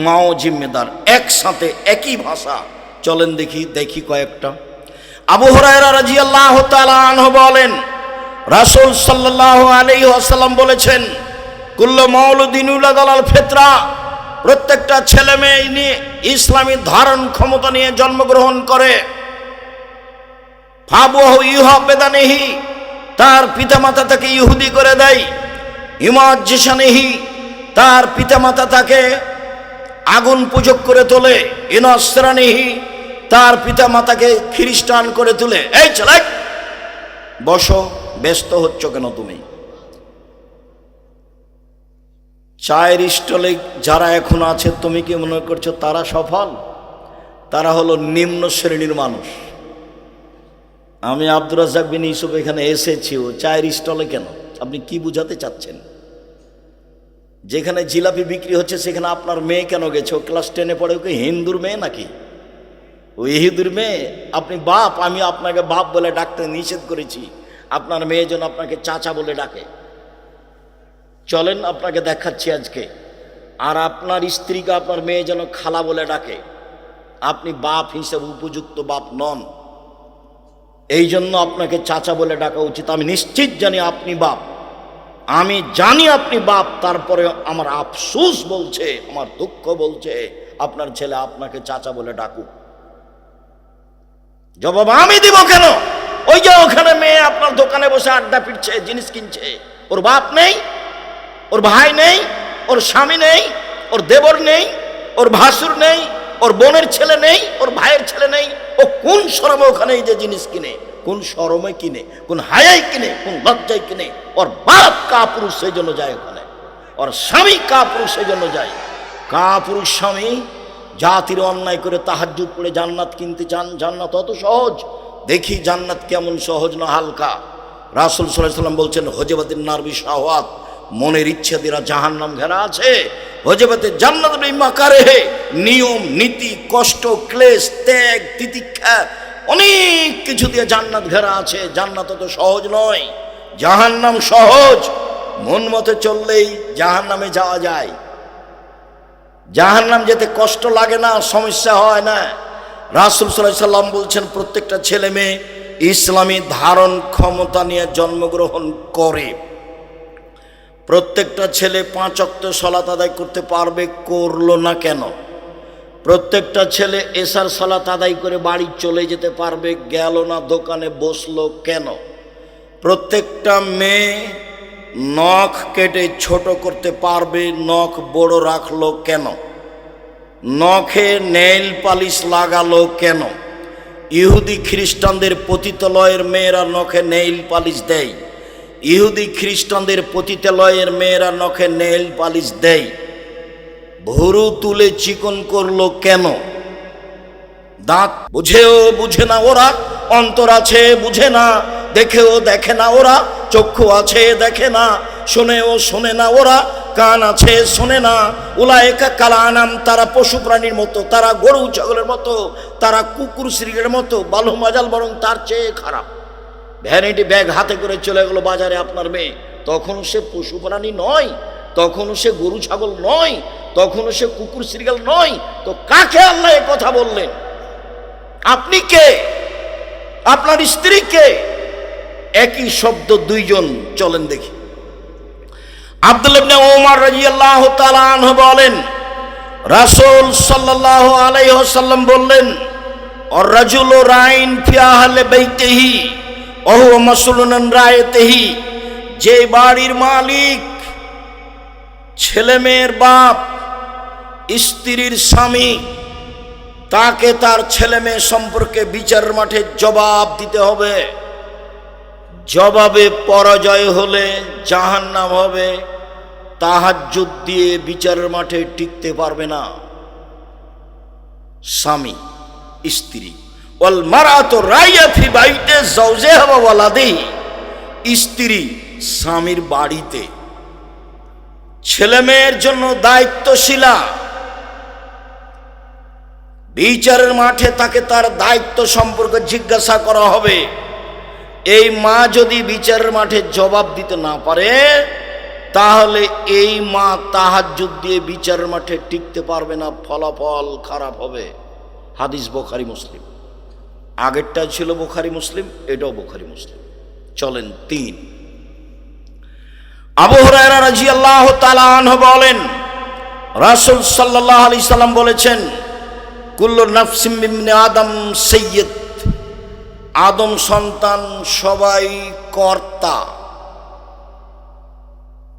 মাও জিম্মেদার, একসাথে একই ভাষা। চলেন দেখি কয়েকটা। আবু হুরায়রা রাদিয়াল্লাহু তাআলা আনহু বলেন, রাসূল সাল্লাল্লাহু আলাইহি ওয়াসাল্লাম বলেছেন, কুল্লু মাউলুদিন ইউলাদু আলাল ফিতরা, প্রত্যেকটা ছেলে মেয়ে নিয়ে ইসলামী ধারণ ক্ষমতা নিয়ে জন্মগ্রহণ করে। ফাবুহু ইউহাবেদানিহি, তার পিতামাতা তাকে ইহুদি করে দেয়। ইমাজ্জিসানিহি, তার পিতামাতা তাকে আগুন পূজক করে তোলে। ইনাসরানিহি, তার পিতামাতাকে খ্রিস্টান করে তোলে। এই ছেলে বসো, ব্যস্ত হচ্ছ কেন তুমি? চায়ের স্টলে যারা এখন আছে, তুমি কি মনে করছো তারা সফল? তারা হলো নিম্ন শ্রেণীর মানুষ। আমি আব্দুর রাজ্জাক বিন ইউসুফ এখানে এসেছি, ও চায়ের স্টলে কেন? আপনি কি বুঝাতে চাচ্ছেন? যেখানে জিলাপি বিক্রি হচ্ছে সেখানে আপনার মেয়ে কেন গেছে? ও ক্লাস 10-এ পড়ে, ওকে হিন্দুর মেয়ে নাকি? ও ইহুদির মেয়ে? আপনি বাপ, আমি আপনাকে বাপ বলে ডাকতে নিষেধ করেছি, আপনার মেয়ে যেন আপনাকে চাচা বলে ডাকে। চলেন আপনাকে দেখাচ্ছি আজকে। আর আপনার স্ত্রীকে আপনার মেয়ে যেন খালা বলে ডাকে। আপনি বাপ হিসেবে উপযুক্ত বাপ নন, এই জন্য আপনাকে চাচা বলে ডাকা উচিত। আমি নিশ্চিত জানি আপনি বাপ, আমি জানি আপনি বাপ, তারপরে আমার আফসোস বলছে, আমার দুঃখ বলছে আপনার ছেলে আপনাকে চাচা বলে ডাকুক। জবাব আমি দিব কেন? ওই যে ওখানে মেয়ে আপনার দোকানে বসে আড্ডা পিটছে, জিনিস কিনছে, ওর বাপ নেই, ওর ভাই নেই, ওর স্বামী নেই, ওর দেবর নেই, ওর ভাসুর নেই, ওর বোনের ছেলে নেই, ওর ভাইয়ের ছেলে নেই। ও কোন শরমে ওখানে এই যে জিনিস কিনে? কোন শরমে কিনে? কোন হায়ায় কিনে? কোন লজ্জায় কিনে? ওর বাপ কাপুরুষ, সেই জন্য যায় ওখানে। ওর স্বামী কাপুরুষ, সেই জন্য যায়। কাপুরুষ স্বামী জাতির অন্যায় করে তাহাজ্জুদ পড়ে জান্নাত কিনতে চান। জান্নাত অত সহজ? দেখি জান্নাত কেমন সহজ না হালকা। রাসূল সাল্লাল্লাহু আলাইহি ওয়াসাল্লাম বলছেন, হজবাতিন নার বিশাওয়াত, মনের ইচ্ছা দ্বারা জাহান্নাম ঘেরা আছে। হজবাতে জান্নাত বিমাকারে, নিয়ম নীতি, কষ্ট ক্লেশ ত্যাগ তিতিক্ষা, অনেক কিছু দিয়ে জান্নাত ঘেরা আছে। জান্নাত তো সহজ নয়, জাহান্নাম সহজ। মন মতো চললেই জাহান্নামে যাওয়া যায়। জাহান্নাম যেতে কষ্ট লাগে না, সমস্যা হয় না। রাসূল সাল্লাল্লাহু আলাইহি ওয়াসাল্লাম বলছেন, প্রত্যেকটা ছেলে মেয়ে ইসলামী ধারণ ক্ষমতা নিয়ে জন্মগ্রহণ করে। প্রত্যেকটা ছেলে 5 ওয়াক্ত সালাত আদায় করতে পারবে, করলো না কেন? প্রত্যেকটা ছেলে এশার সালাত আদায় করে বাড়ি চলে যেতে পারবে, গেল না দোকানে বসলো কেন? প্রত্যেকটা মেয়ে নখ কেটে ছোট করতে পারবে, নখ বড় রাখলো কেন? নখে নেইল পালিশ লাগালো কেন? ইহুদি খ্রিস্টানদের পতিতালয়ের মেয়েরা নখে নেইল পালিশ দেয়, ইহুদি খ্রিস্টানদের পতিতালয়ের মেয়েরা নখে নেইল পালিশ দেয়। ভুরু তুলে চিকন করলো কেন? দাঁত বুঝেও বুঝে না ওরা, অন্তর আছে বুঝে না, দেখেও দেখে না ওরা, চক্ষু আছে দেখে না, শোনেও শোনে না ওরা, কান আছে শোনে না। উলায়েকা কালানাম, তারা পশু প্রাণীর মতো, তারা গরু ছাগলের মতো, তারা কুকুর শ্রীগের মতো, বালু মাজাল বরং তার চেয়ে খারাপ। ভ্যানিটি ব্যাগ হাতে করে চলে গেল বাজারে আপনার মেয়ে, তখন সে পশু প্রাণী নয়, তখন সে গরু ছাগল নয়, তখন সে কুকুর শ্রীগাল নয়। তো কাকে আল্লাহ এ কথা বললেন? আপনি কে? আপনার স্ত্রী কে? একই শব্দ দুইজন। চলেন দেখি। আব্দুল্লাহ ইবনে ওমর রাদিয়াল্লাহু তাআলা আনহু বলেন, রাসূল সাল্লাল্লাহু আলাইহি ওয়াসাল্লাম বললেন, আর রাজুলু রাইন ফি আহলি বাইতিহি ওয়া হুয়া মাসউলুন আন রায়াতিহি, যে বাড়ির মালিক, ছেলে মেয়ের বাপ, স্ত্রীর স্বামী, তাকে তার ছেলে মেয়ে সম্পর্কে বিচারের মাঠে জবাব দিতে হবে। জবাবে পরাজয় হলে জাহান্নাম হবে। তাহাজ্জুদ দিয়ে বিচারের মাঠে টিকতে পারবে না স্বামী স্ত্রী। ওয়াল মারাতু রাইয়া ফি বাইতি যাওজিহা ওয়া ওয়ালাদিহি, স্ত্রী স্বামীর বাড়িতে ছেলে মেয়ের জন্য দায়িত্বশীলা, বিচারের মাঠে তাকে তার দায়িত্ব সম্পর্কে জিজ্ঞাসা করা হবে। এই মা যদি বিচারের মাঠে জবাব দিতে না পারে, তাহলে এই মা তাহাজ্জুদ দিয়ে বিচারের মাঠে টিকতে পারবে না, ফলাফল খারাপ হবে। হাদিস বুখারী মুসলিম। আগেরটা ছিল বুখারী মুসলিম, এটাও বুখারী মুসলিম। চলেন 3। আবু হুরায়রা রাদিয়াল্লাহু তাআলা আনহু বলেন, রাসূল সাল্লাল্লাহু আলাইহি সাল্লাম বলেছেন, কুল্লু নাফসিম মিন আদম সাইয়্যিদ, আদম সন্তান সবাই কর্তা,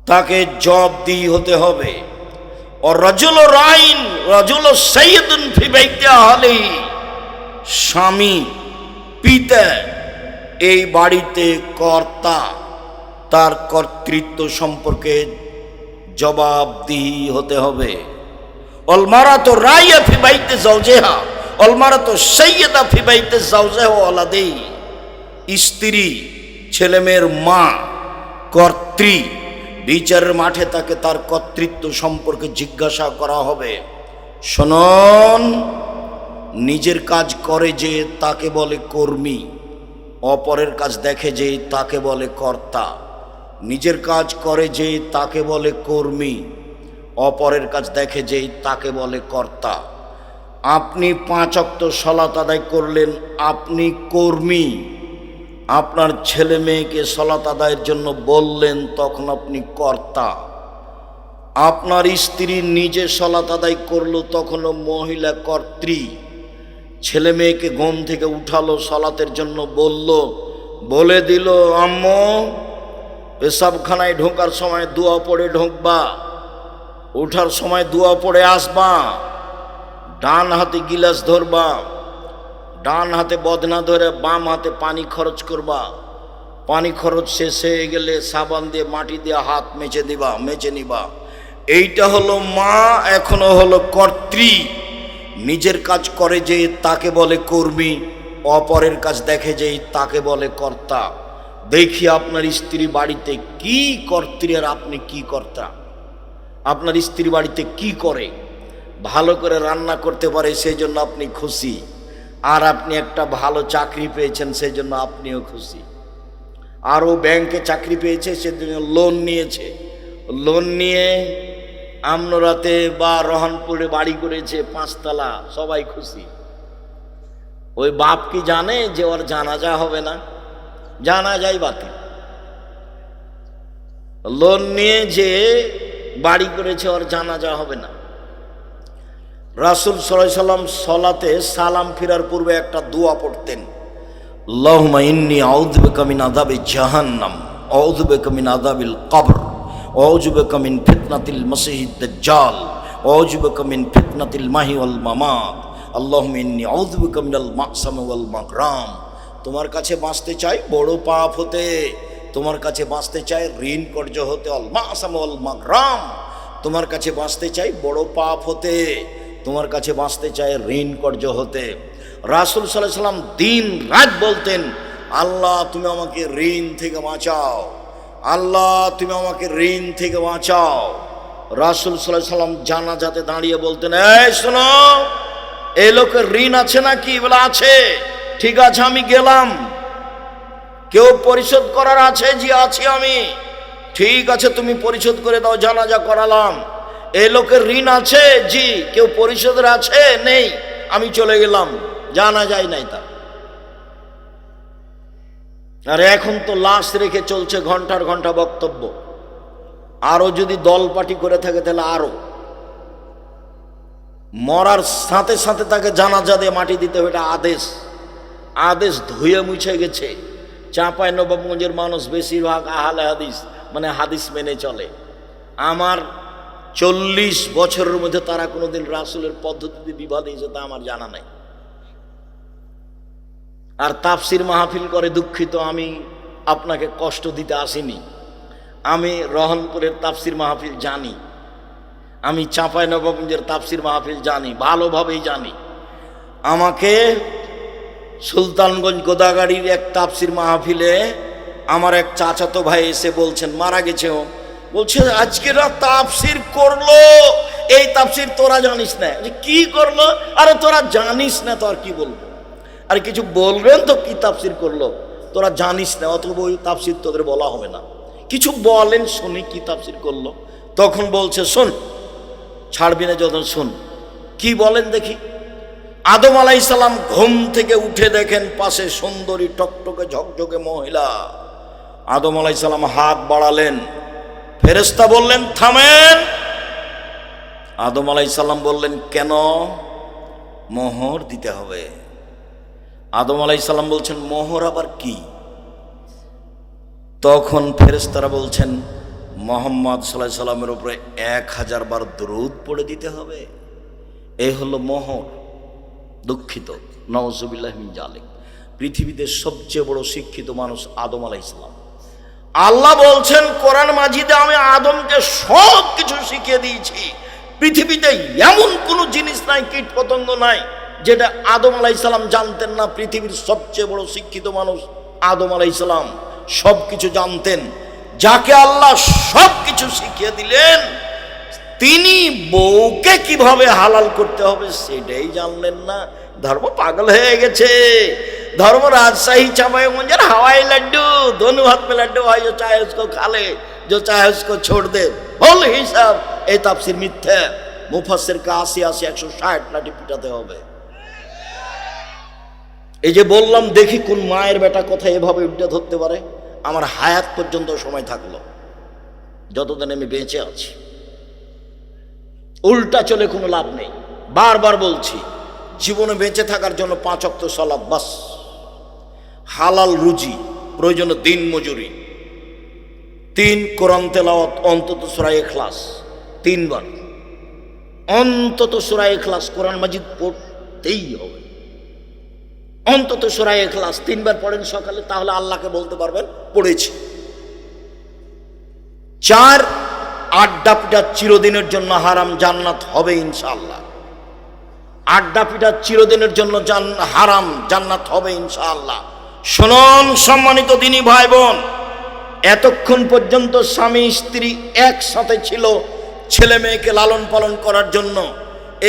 তাকে জবাবদিহি হতে হবে। ও রাজুল রাইন রাজুল সাইয়্যিদুন ফি বাইতি আহলিহি, স্বামী পিতা এই বাড়িতে কর্তা, তার কর্তৃত্ব সম্পর্কে জবাবদিহি হতে হবে। অল মারাতু রাইয়া ফি বাইতি যাওজিহা অল মারাতু সাইয়্যিদা ফি বাইতি যাওজিহা ওয়া ওয়ালাদিহি, স্ত্রী ছেলেমেয়ের মা কর্ত্রী, বিচারের মাঠে তাকে তার কর্তৃত্ব সম্পর্কে জিজ্ঞাসা করা হবে। শুনুন, নিজের কাজ করে যে তাকে বলে কর্মী, অপরের কাজ দেখে যে তাকে বলে কর্তা। নিজের কাজ করে যে তাকে বলে কর্মী, অপরের কাজ দেখে যে তাকে বলে কর্তা। আপনি 5 ওয়াক্ত সালাত আদায় করলেন, আপনি কর্মী। আপনার ছেলে মেয়েকে সালাত আদায়ের জন্য বললেন, তখন আপনি কর্তা। আপনার স্ত্রী নিজে সালাত আদায় করলো, তখনও মহিলা কর্ত্রী। ছেলে মেয়েকে ঘুম থেকে উঠালো, সালাতের জন্য বলে দিল, আম্মু পেশাবখানায় ঢোকার সময় দোয়া পড়ে ঢোকবা, ওঠার সময় দোয়া পড়ে আসবা, ডান হাতে গিলাস ধরবা, ডান হাতে বদনা ধরে বাম হাতে পানি খরচ করবা, পানি খরচ শেষ হয়ে গেলে সাবান দিয়ে মাটি দিয়ে হাত মেজে নিবা। এইটা হলো মা, এখনো হলো কর্ত্রী। নিজের কাজ করে যে তাকে বলে কর্মী, অপরের কাজ দেখে যে তাকে বলে কর্তা। দেখি আপনার স্ত্রী বাড়িতে কি কর্ত্রী আর আপনি কি কর্তা। আপনার স্ত্রী বাড়িতে কি করে? ভালো করে রান্না করতে পারে, সেই জন্য আপনি খুশি। আর আপনি একটা ভালো চাকরি পেয়েছেন, সেই জন্য আপনিও খুশি। আরও ব্যাংকে চাকরি পেয়েছে, সেজন্য লোন নিয়েছে, লোন নিয়ে আমনরাতে বা রহনপুরে বাড়ি করেছে 5 তলা, সবাই খুশি। ওই বাপ কি জানে যে ওর জানাজা হবে না? জানাজাই বাতিল। লোন নিয়ে যে বাড়ি করেছে ওর জানাজা হবে না। রাসূল সাল্লাল্লাহু আলাইহি সাল্লাম সালাতে সালাম ফিরার পূর্বে একটা দোয়া পড়তেন, আল্লাহুম্মা ইন্নী আউযু বিকা মিন আযাবি জাহান্নাম, আউযু বিকা মিন আযাবিল কবর, আউযু বিকা মিন ফিতনাতিল মাসিহিদ দাজ্জাল, আউযু বিকা মিন ফিতনাতিল মাহি ওয়াল মামাত, আল্লাহুম্মা ইন্নী আউযু বিকা মিনাল মাকসাম ওয়াল মাগরাম। তোমার কাছে বাঁচতে চাই বড় পাপ হতে, তোমার কাছে বাঁচতে চাই ঋণ কর্য হতে, আল মাকসাম ওয়াল মাগরাম। তোমার কাছে বাঁচতে চাই বড় পাপ হতে, তোমার কাছে বাঁচতে চাই ঋণ কর্য হতে। রাসূল সাল্লাল্লাহু আলাইহি সাল্লাম দিন রাত বলতেন, আল্লাহ তুমি আমাকে ঋণ থেকে বাঁচাও, আল্লাহ তুমি আমাকে ঋণ থেকে বাঁচাও। রাসূল সাল্লাল্লাহু আলাইহি সাল্লাম জানাজাতে দাঁড়িয়ে বলতেন, এই শোনো, এই লোকের ঋণ আছে নাকি? বলে আছে। ঠিক আছে, আমি গেলাম। কেউ পরিশোধ করার আছে? জি আছি আমি। ঠিক আছে, তুমি পরিশোধ করে দাও, জানাজা করালাম। এই লোকের ঋণ আছে? জি। কেউ পরিশোধের আছে? নেই। আমি চলে গেলাম, জানা যায় নাই তার। আর এখন তো লাশ রেখে চলছে ঘন্টার ঘন্টা বক্তব্য। আরো যদি দল পার্টি করে থাকে তাহলে আরো। মরার সাথে সাথে তাকে জানাজা দিয়ে মাটি দিতে হবে, এটা আদেশ ধুয়ে মুছে গেছে। চাঁপাইনবাবগঞ্জের মানুষ বেশিরভাগ আহলে হাদিস, মানে হাদিস মেনে চলে। আমার 40 বছরের মধ্যে তারা কোনোদিন রাসূলের পদ্ধতিতে বিবাদ হয়েছে তা আমার জানা নাই। আর তাফসির মাহফিল করে, দুঃখিত, আমি আপনাকে কষ্ট দিতে আসিনি। আমি রহনপুরের তাফসির মাহফিল জানি, আমি চাঁপাইনবাবগঞ্জের তাফসির মাহফিল জানি, ভালোভাবেই জানি। আমাকে সুলতানগঞ্জ গোদাগাড়ির এক তাফসির মাহফিলে আমার এক চাচাতো ভাই এসে বলছেন, মারা গেছে ও, বলছে আজকে রাত তাফসির করলো, এই তাফসির তোরা জানিস না। কি করলো? আরে তোরা জানিস না তো আর কি বলবো? আর কিছু বলবেন তো কি তাফসির করলো? তোরা জানিস না, অথবা ওই তাফসির তোদের বলা হবে না। কিছু বলেন শুনি কি তাফসির করলো। তখন বলছে শোন, ছাড়বি না যখন শোন কি বলেন দেখি। আদম আলাইহিস সালাম ঘুম থেকে উঠে দেখেন পাশে সুন্দরী টকটকে ঝকঝকে মহিলা। আদম আলাইহিস সালাম হাত বাড়ালেন, ফেরেশতা বললেন থামেন। আদম আলাইহিস সালাম বললেন কেন? মোহর দিতে হবে। আদম আলাইহিস সালাম বলছেন মোহর আবার কি? তখন ফেরেশতারা বলছেন মুহাম্মদ সাল্লাল্লাহু আলাইহি সাল্লামের উপরে 1000 বার দরুদ পড়ে দিতে হবে। এই হলো মোহর। দুঃখিত, নাউজুবিল্লাহ মিন জালিক। পৃথিবীতে সবচেয়ে বড় শিক্ষিত মানুষ আদম আলাইহিস সালাম। আল্লাহ বলছেন কোরআন মাজিদে আমি আদমকে সব কিছু শিখিয়ে দিয়েছি। পৃথিবীতে এমন কোনো জিনিস নাই, কীট পতঙ্গ নাই যেটা আদম আলাইহিস সালাম জানতেন না। পৃথিবীর সবচেয়ে বড় শিক্ষিত মানুষ আদম আলাইহিস সালাম সব কিছু জানতেন। যাকে আল্লাহ সব কিছু শিখিয়ে দিলেন, তিনি বউকে কিভাবে হালাল করতে হবে সেটাই জানলেন না। ধর্ম পাগল হয়ে গেছে। धर्म राजशाही चावल मुंजर हवाई लड्डू दोनों हाथ में लड्डू है, जो चाहे उसको खा ले, जो चाहे उसको छोड़ दे। बोल हिसाब ए ताफसीर मिथ्या। मुफास्सिर का 80 160 লাঠি পিটাতে হবে। এই যে বললাম দেখি কোন মায়ের বেটা কথা এভাবে উল্টে ধরতে পারে। আমার হায়াত পর্যন্ত সময় থাকলো, যতদিন আমি বেঁচে আছি। উল্টা চলে কোনো লাভ নেই। বারবার বলছি, জীবনে বেঁচে থাকার জন্য 5 ওয়াক্ত সালাত বাস, হালাল রুজি, প্রয়োজনে দিন মজুরি, 3 কোরআন তেলাওয়াত, অন্তত সূরা ইখলাস 3 বার, অন্তত সূরা ইখলাস কোরআন মাজিদ পড়তেই হবে। অন্তত সূরা ইখলাস 3 বার পড়েন সকালে, তাহলে আল্লাহকে বলতে পারবেন পড়েছি। 4 আড্ডা পিটা চিরদিনের জন্য হারাম, জান্নাত হবে ইনশাআল্লাহ। আড্ডা পিটা চিরদিনের জন্য হারাম, জান্নাত হবে ইনশাআল্লাহ। শুনুন সম্মানিত দিনী ভাই বোন, এতক্ষণ পর্যন্ত স্বামী স্ত্রী একসাথে ছিল ছেলে মেয়েকে লালন পালন করার জন্য।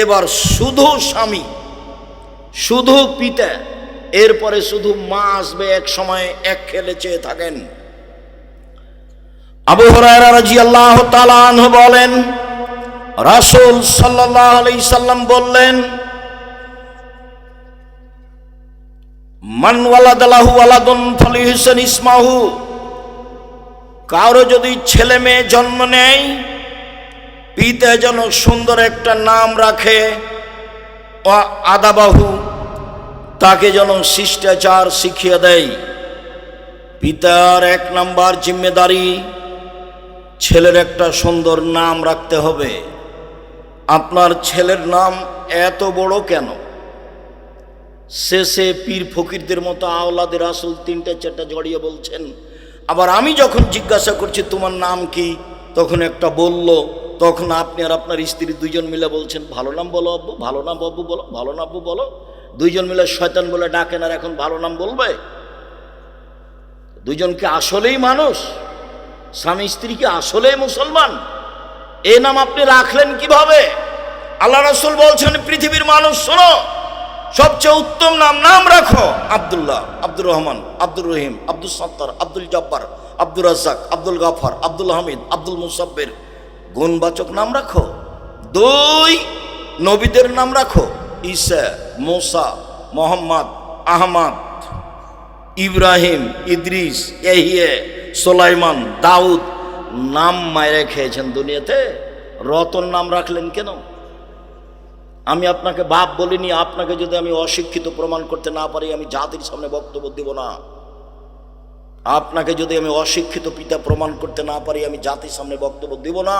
এবার শুধু স্বামী, শুধু পিতা, এরপরে শুধু মা আসবে এক সময়, এক খেলে চেয়ে থাকেন। আবু হুরায়রা রাদিয়াল্লাহু তাআলা আনহু বলেন, রাসূল সাল্লাল্লাহু আলাইহি সাল্লাম বললেন, মান ওয়ালাদালাহু ওয়ালাদুন ফালিহসান ইসমাহু, কারো যদি ছেলে মেয়ে জন্ম নেয়, পিতা যেন সুন্দর একটা নাম রাখে। ওয়া আদাবাহু, তাকে যেন শিষ্টাচার শিখিয়ে দেয়। পিতার 1 নাম্বার জিম্মেদারি ছেলের একটা সুন্দর নাম রাখতে হবে। আপনার ছেলের নাম এত বড় কেন? শেষে পীর ফকিরদের মতো আওলাদের রাসূল 3টা 4টা জড়িয়ে বলছেন। আবার আমি যখন জিজ্ঞাসা করছি তোমার নাম কি, তখন একটা বলল, তখন আপনি আর আপনার স্ত্রী 2 জন মিলে বলছেন ভালো নাম বলো আব্বু, ভালো নাম আব্বু বলো, ভালো নাম আব্বু বলো। 2 জন মিলে শয়তান বলে ডাকেন, আর এখন ভালো নাম বলবে? 2 জন কি আসলেই মানুষ? স্বামী স্ত্রী কি আসলেই মুসলমান? এই নাম আপনি রাখলেন কিভাবে? আল্লাহ রাসূল বলছেন পৃথিবীর মানুষ শোনো, সবচেয়ে উত্তম নাম রাখো আব্দুল্লাহ, আব্দুর রহমান, আব্দুর রহিম, আব্দুল সত্তার, আব্দুল জব্বার, আব্দুর রাজ্জাক, আব্দুল গাফার, আব্দুল হামিদ, আব্দুল মুসাব্বির। গুণবাচক নাম রাখো। 2 নবীদের নাম রাখো, ঈসা, মুসা, মোহাম্মদ, আহমদ, ইব্রাহিম, ইদ্রিস, ইয়াহিয়া, সুলাইমান, দাউদ। নাম মায়েরা খেয়েছেন দুনিয়াতে, রতন নাম রাখলেন কেন? আমি আপনাকে বাপ বলিনি। আপনাকে যদি আমি অশিক্ষিত প্রমাণ করতে না পারি, আমি জাতির সামনে বক্তব্য দিব না। আপনাকে যদি আমি অশিক্ষিত পিতা প্রমাণ করতে না পারি, আমি জাতির সামনে বক্তব্য দিব না।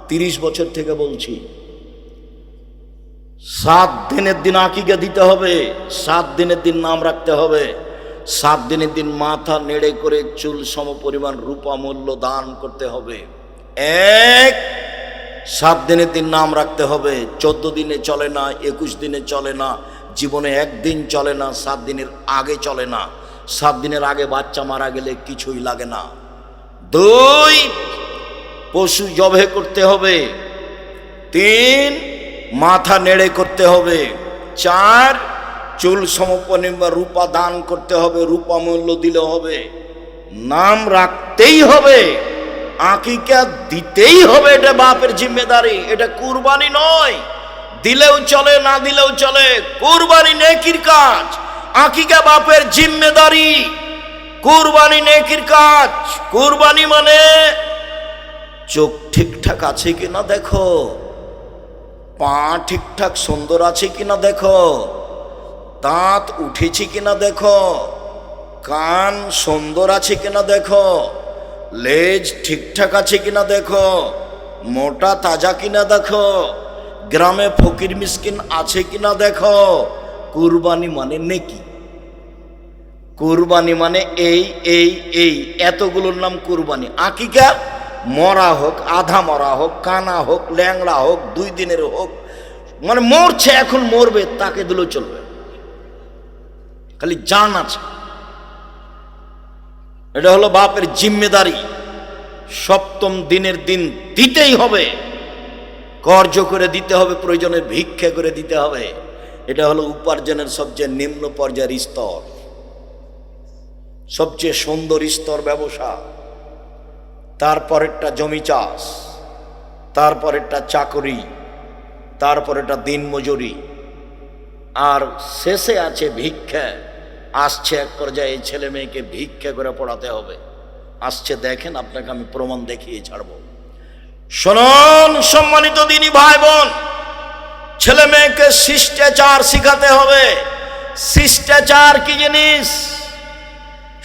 30 বছর থেকে বলছি, 7 দিনের দিন আকিকা দিতে হবে, 7 দিনের দিন নাম রাখতে হবে, 7 দিনের দিন মাথা নেড়ে করে চুল সম পরিমাণ রূপা মূল্য দান করতে হবে। 7 দিনের দিন নাম রাখতে হবে। 14 দিনে চলে না, 21 দিনে চলে না, জীবনে 1 দিন চলে না, 7 দিনের আগে চলে না। 7 দিনের আগে বাচ্চা মারা গেলে কিছুই লাগে না। 2 পশু জবে করতে হবে। 3 মাথা নেড়ে করতে হবে। 4 চুল সমপনে বা রূপা দান করতে হবে, রূপা মূল্য দিলে হবে। নাম রাখতেই হবে, আকিকা দিতেই হবে, এটা বাপের জিম্মেদারি, এটা কুরবানি নয়। দিলেও চলে, না দিলেও চলে, কুরবানি নেকির কাজ, আকিকা বাপের জিম্মেদারি। কুরবানি নেকির কাজ। কুরবানি মানে চোখ ঠিকঠাক আছে কিনা দেখো, পা ঠিকঠাক সুন্দর আছে কিনা দেখো, দাঁত উঠেছে কিনা দেখো, কান সুন্দর আছে কিনা দেখো, লেজ ঠিকঠাক আছে কিনা দেখো, মোটা তাজা কিনা দেখো, গ্রামে ফকির মিসকিন আছে কিনা দেখো। কুরবানি মানে নেকি। কুরবানি মানে এই এই এই এতগুলোর নাম কুরবানি। আকিকা মরা হোক, আধা মরা হোক, কানা হোক, ল্যাংড়া হোক, 2 দিনের হোক, মানে মরছে এখন মরবে, তাকে দিলেও চলবে, খালি জান আছে। এটা হলো বাপের জিম্মেদারি। সপ্তম দিনের দিন দিতেই হবে, কর্জ করে দিতে হবে, প্রয়োজনে ভিক্ষা করে দিতে হবে। এটা হলো উপার্জনের সবচেয়ে নিম্ন পর্যায়ের স্তর, সবচেয়ে সুন্দর স্তর ব্যবসা। তারপরেরটা জমি চাষ, তারপরেরটা চাকরি, তারপরেরটা দিনমজুরি, আর শেষে আছে ভিক্ষা। আসছে এক পর্যায়ে ছেলে মেয়েকে ভিক্ষা করে পড়াতে হবে, আসছে, দেখেন আপনাকে আমি প্রমাণ দেখিয়ে ছাড়ব। শুনুন সম্মানিত দিনী ভাই বোন, ছেলে মেয়েকে শিষ্টাচার শিখাতে হবে। শিষ্টাচার কি জিনিস?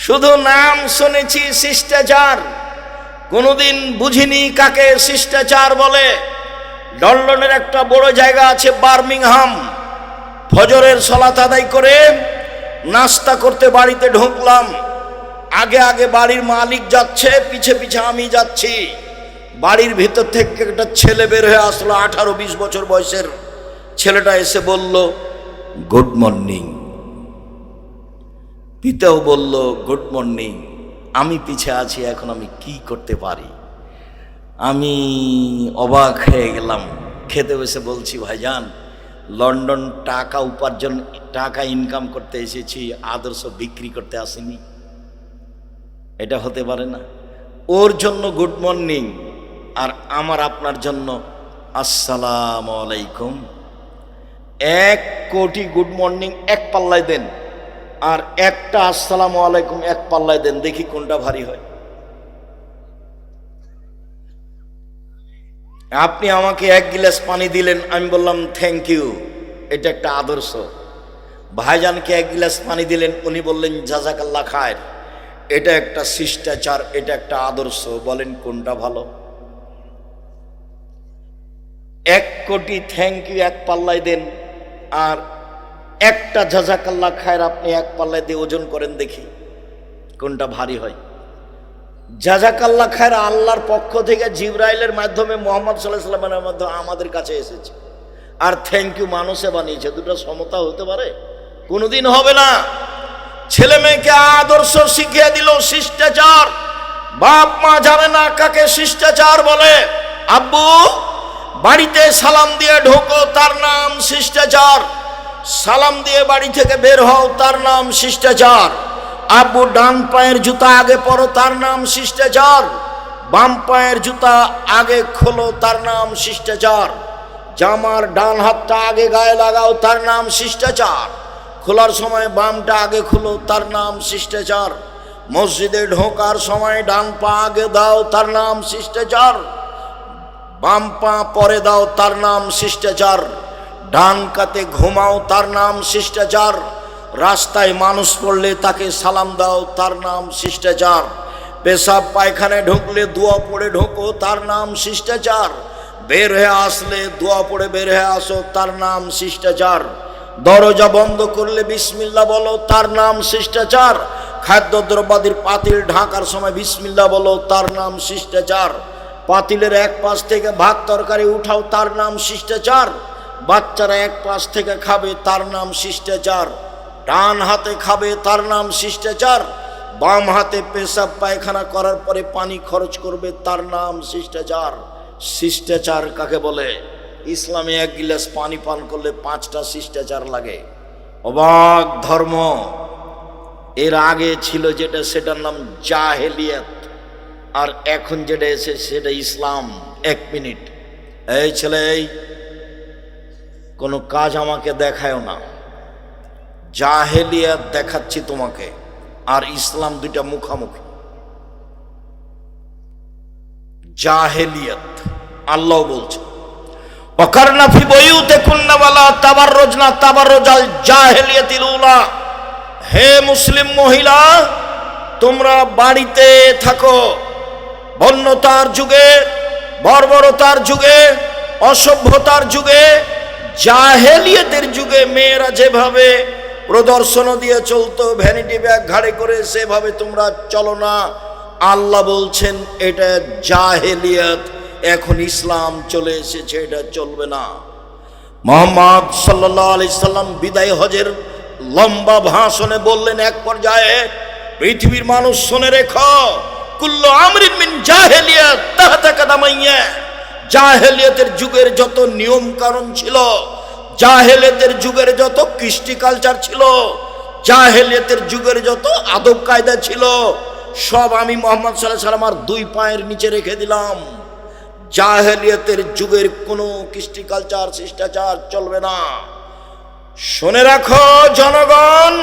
শুধু নাম শুনেছি শিষ্টাচার, কোনোদিন বুঝিনি কাকে শিষ্টাচার বলে। লন্ডনের একটা বড় জায়গা আছে বার্মিংহাম। ফজরের সালাত আদায় করে নাস্তা করতে বাড়িতে ঢুকলাম। আগে আগে বাড়ির মালিক যাচ্ছে, পিছে পিছে আমি যাচ্ছি। বাড়ির ভিতর থেকে একটা ছেলে বের হয়ে আসলো, 18-20 বছর বয়সের ছেলেটা এসে বলল গুড মর্নিং। পিতাও বলল গুড মর্নিং। আমি পিছে আছি, এখন আমি কি করতে পারি? আমি অবাক হয়ে গেলাম। খেতে বসে বলছি, ভাইজান লন্ডন টাকা উপার্জন, টাকা ইনকাম করতে এসেছি, আদর্শ বিক্রি করতে আসিনি। এটা হতে পারে না। ওর জন্য গুড মর্নিং আর আমার আপনার জন্য আসসালামু আলাইকুম। 1 কোটি গুড মর্নিং এক পাল্লায় দেন, আর একটা আসসালামু আলাইকুম এক পাল্লায় দেন, দেখি কোনটা ভারী হয়। আপনি আমাকে 1 গ্লাস পানি দিলেন, আমি বললাম থ্যাংক ইউ, এটা একটা আদর্শ। ভাইজানকে 1 গ্লাস পানি দিলেন, উনি বললেন জাযাকাল্লাহ খায়ের, এটা একটা শিষ্টাচার, এটা একটা আদর্শ। বলেন কোনটা ভালো? 1 কোটি থ্যাংক ইউ এক পাল্লায় দেন, আর একটা জাযাকাল্লাহ খায়ের আপনি এক পাল্লায় দিয়ে ওজন করেন, দেখি কোনটা ভারী হয়। জাযাকাল্লাহ খায়ের আল্লাহর পক্ষ থেকে জিবরাইলের মাধ্যমে মুহাম্মদ সাল্লাল্লাহু আলাইহি ওয়াসাল্লামের মাধ্যমে আমাদের কাছে এসেছে, আর থ্যাংক ইউ মানুষে বানিয়েছে। দুটো সমতা হতে পারে? কোনোদিন হবে না। ছেলে মেয়েকে আদর্শ শিখিয়ে দিল, শিষ্টাচার। বাপ মা জানে না কাকে শিষ্টাচার বলে। আব্বু বাড়িতে সালাম দিয়ে ঢোকো, তার নাম শিষ্টাচার। সালাম দিয়ে বাড়ি থেকে বের হও, তার নাম শিষ্টাচার। আব্বু ডান পায়ের জুতা আগে পরো, তার নাম শিষ্টাচার। বাম পায়ের জুতা আগে খোলো, তার নাম শিষ্টাচার। জামার ডান হাতটা আগে গায়ে লাগাও, তার নাম শিষ্টাচার। খোলার সময় বামটা আগে খুলো, তার নাম শিষ্টাচার। মসজিদে ঢোকার সময় ডান পা আগে দাও, তার নাম শিষ্টাচার। বাম পা পরে দাও, তার নাম শিষ্টাচার। ডান কাতে ঘুমাও, তার নাম শিষ্টাচার। রাস্তায় মানুষ পড়লে তাকে সালাম দাও, তার নাম শিষ্টাচার। পেশাব পায়খানায় ঢুকলে দোয়া পড়ে ঢোকো, তার নাম শিষ্টাচার। বের হয়ে আসলে দোয়া পড়ে বের হয়ে আসো, তার নাম শিষ্টাচার। দরজা বন্ধ করলে বিসমিল্লাহ বলো, তার নাম শিষ্টাচার। খাদ্য দ্রব্যাদির পাতিল ঢাকার সময় বিসমিল্লাহ বলো, তার নাম শিষ্টাচার। পাতিলের এক পাশ থেকে ভাত তরকারি উঠাও, তার নাম শিষ্টাচার। বাচ্চারা এক পাশ থেকে খাবে, তার নাম শিষ্টাচার। ডান হাতে খাবে, তার নাম শিষ্টাচার। বাম হাতে পেশাব পায়খানা করার পরে পানি খরচ করবে, তার নাম শিষ্টাচার। শিষ্টাচার কাকে বলে? ইসলামে এক গিলাস পানি পান করলে 5টা শিষ্টাচার লাগে। অবাক ধর্ম। এর আগে ছিল যেটা, সেটার নাম জাহেলিয়াত, আর এখন যেটা এসে সেটা ইসলাম। 1 মিনিট, এই ছেলে, এই কোনো কাজ আমাকে দেখায়ও না। জাহেলিয়াত দেখাচ্ছি তোমাকে, আর ইসলাম দুইটা মুখামুখি। জাহেলিয়াত আল্লাহ বলছে, ওয়াকারনা ফি বুয়ুতিকুন্না ওয়ালা তাবাররুজনা তাবাররুজাল জাহেলিয়াতিল উলা। হে মুসলিম মহিলা, তোমরা বাড়িতে থাকো। বন্যতার যুগে, বর্বরতার যুগে, অসভ্যতার যুগে, জাহেলিয়াতের যুগে মেয়েরা যেভাবে প্রদর্শন দিয়ে চলতো, ভ্যানিটি ব্যাগ ঘাড়ে করে, সেভাবে তোমরা চলো না। আল্লাহ বলছেন এটা জাহেলিয়াত। এখন ইসলাম চলে এসেছে, এটা চলবে না। মুহাম্মদ সাল্লাল্লাহু আলাইহি সাল্লাম বিদায় হজের লম্বা ভাষণে বললেন, এক পর্যায়ে, পৃথিবীর মানুষ শুনে রেখো, কুল্লু আমরিন মিন জাহেলিয়াত তাহতা কাদামাইয়া। জাহেলিয়াতের যুগের যত নিয়ম কানুন ছিল, জাহেলিয়াতের যুগের যত কৃষ্টি কালচার ছিল, জাহেলিয়াতের যুগের যত আদব কায়দা ছিল, সব আমি মুহাম্মদ সাল্লাল্লাহু আলাইহি সাল্লাম আর 2 পায়ের নিচে রেখে দিলাম। জাহেলিয়াতের যুগের কোনো কৃষ্টি কালচার, শিষ্টাচার চলবে না। শুনে রাখো জনগণ,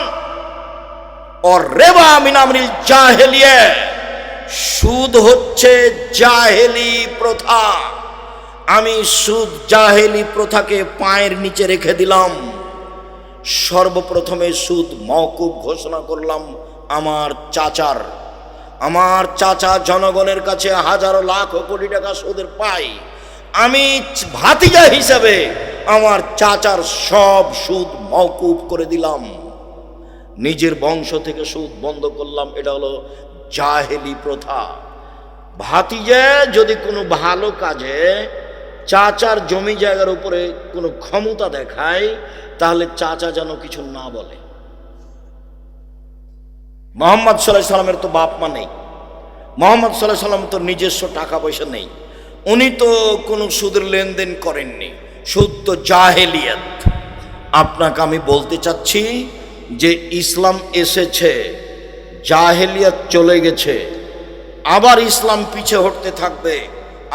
আর রেবা মিন আমরিল জাহেলিয়া, সুদ হচ্ছে জাহেলি প্রথা। আমি সুদ, জাহেলি প্রথাকে পায়ের নিচে রেখে দিলাম। সর্বপ্রথমে সুদ মওকুফ ঘোষণা করলাম আমার চাচার। আমার চাচা জনগণের কাছে হাজারো লাখ কোটি টাকা সুদের পায়। আমি ভাতিজা হিসাবে আমার চাচার সব সুদ মওকুফ করে দিলাম। নিজের বংশ থেকে সুদ বন্ধ করলাম। এটা হলো জাহেলি প্রথা। ভাতিজা যদি কোনো ভালো কাজে চাচার জমি জায়গার উপরে কোনো ক্ষমতা দেখায়, তাহলে চাচা যেন কিছু না বলে। মুহাম্মদ সাল্লাল্লাহু আলাইহি সাল্লামের তো বাপ মা নেই, মুহাম্মদ সাল্লাল্লাহু আলাইহি সাল্লামের তো নিজস্ব টাকা পয়সা নেই, উনি তো কোনো সুদের লেনদেন করেননি। সুদ তো জাহেলিয়াত। আপনাকে আমি বলতে চাচ্ছি যে ইসলাম এসেছে, জাহেলিয়াত চলে গেছে, আবার ইসলাম পিছে হটতে থাকবে,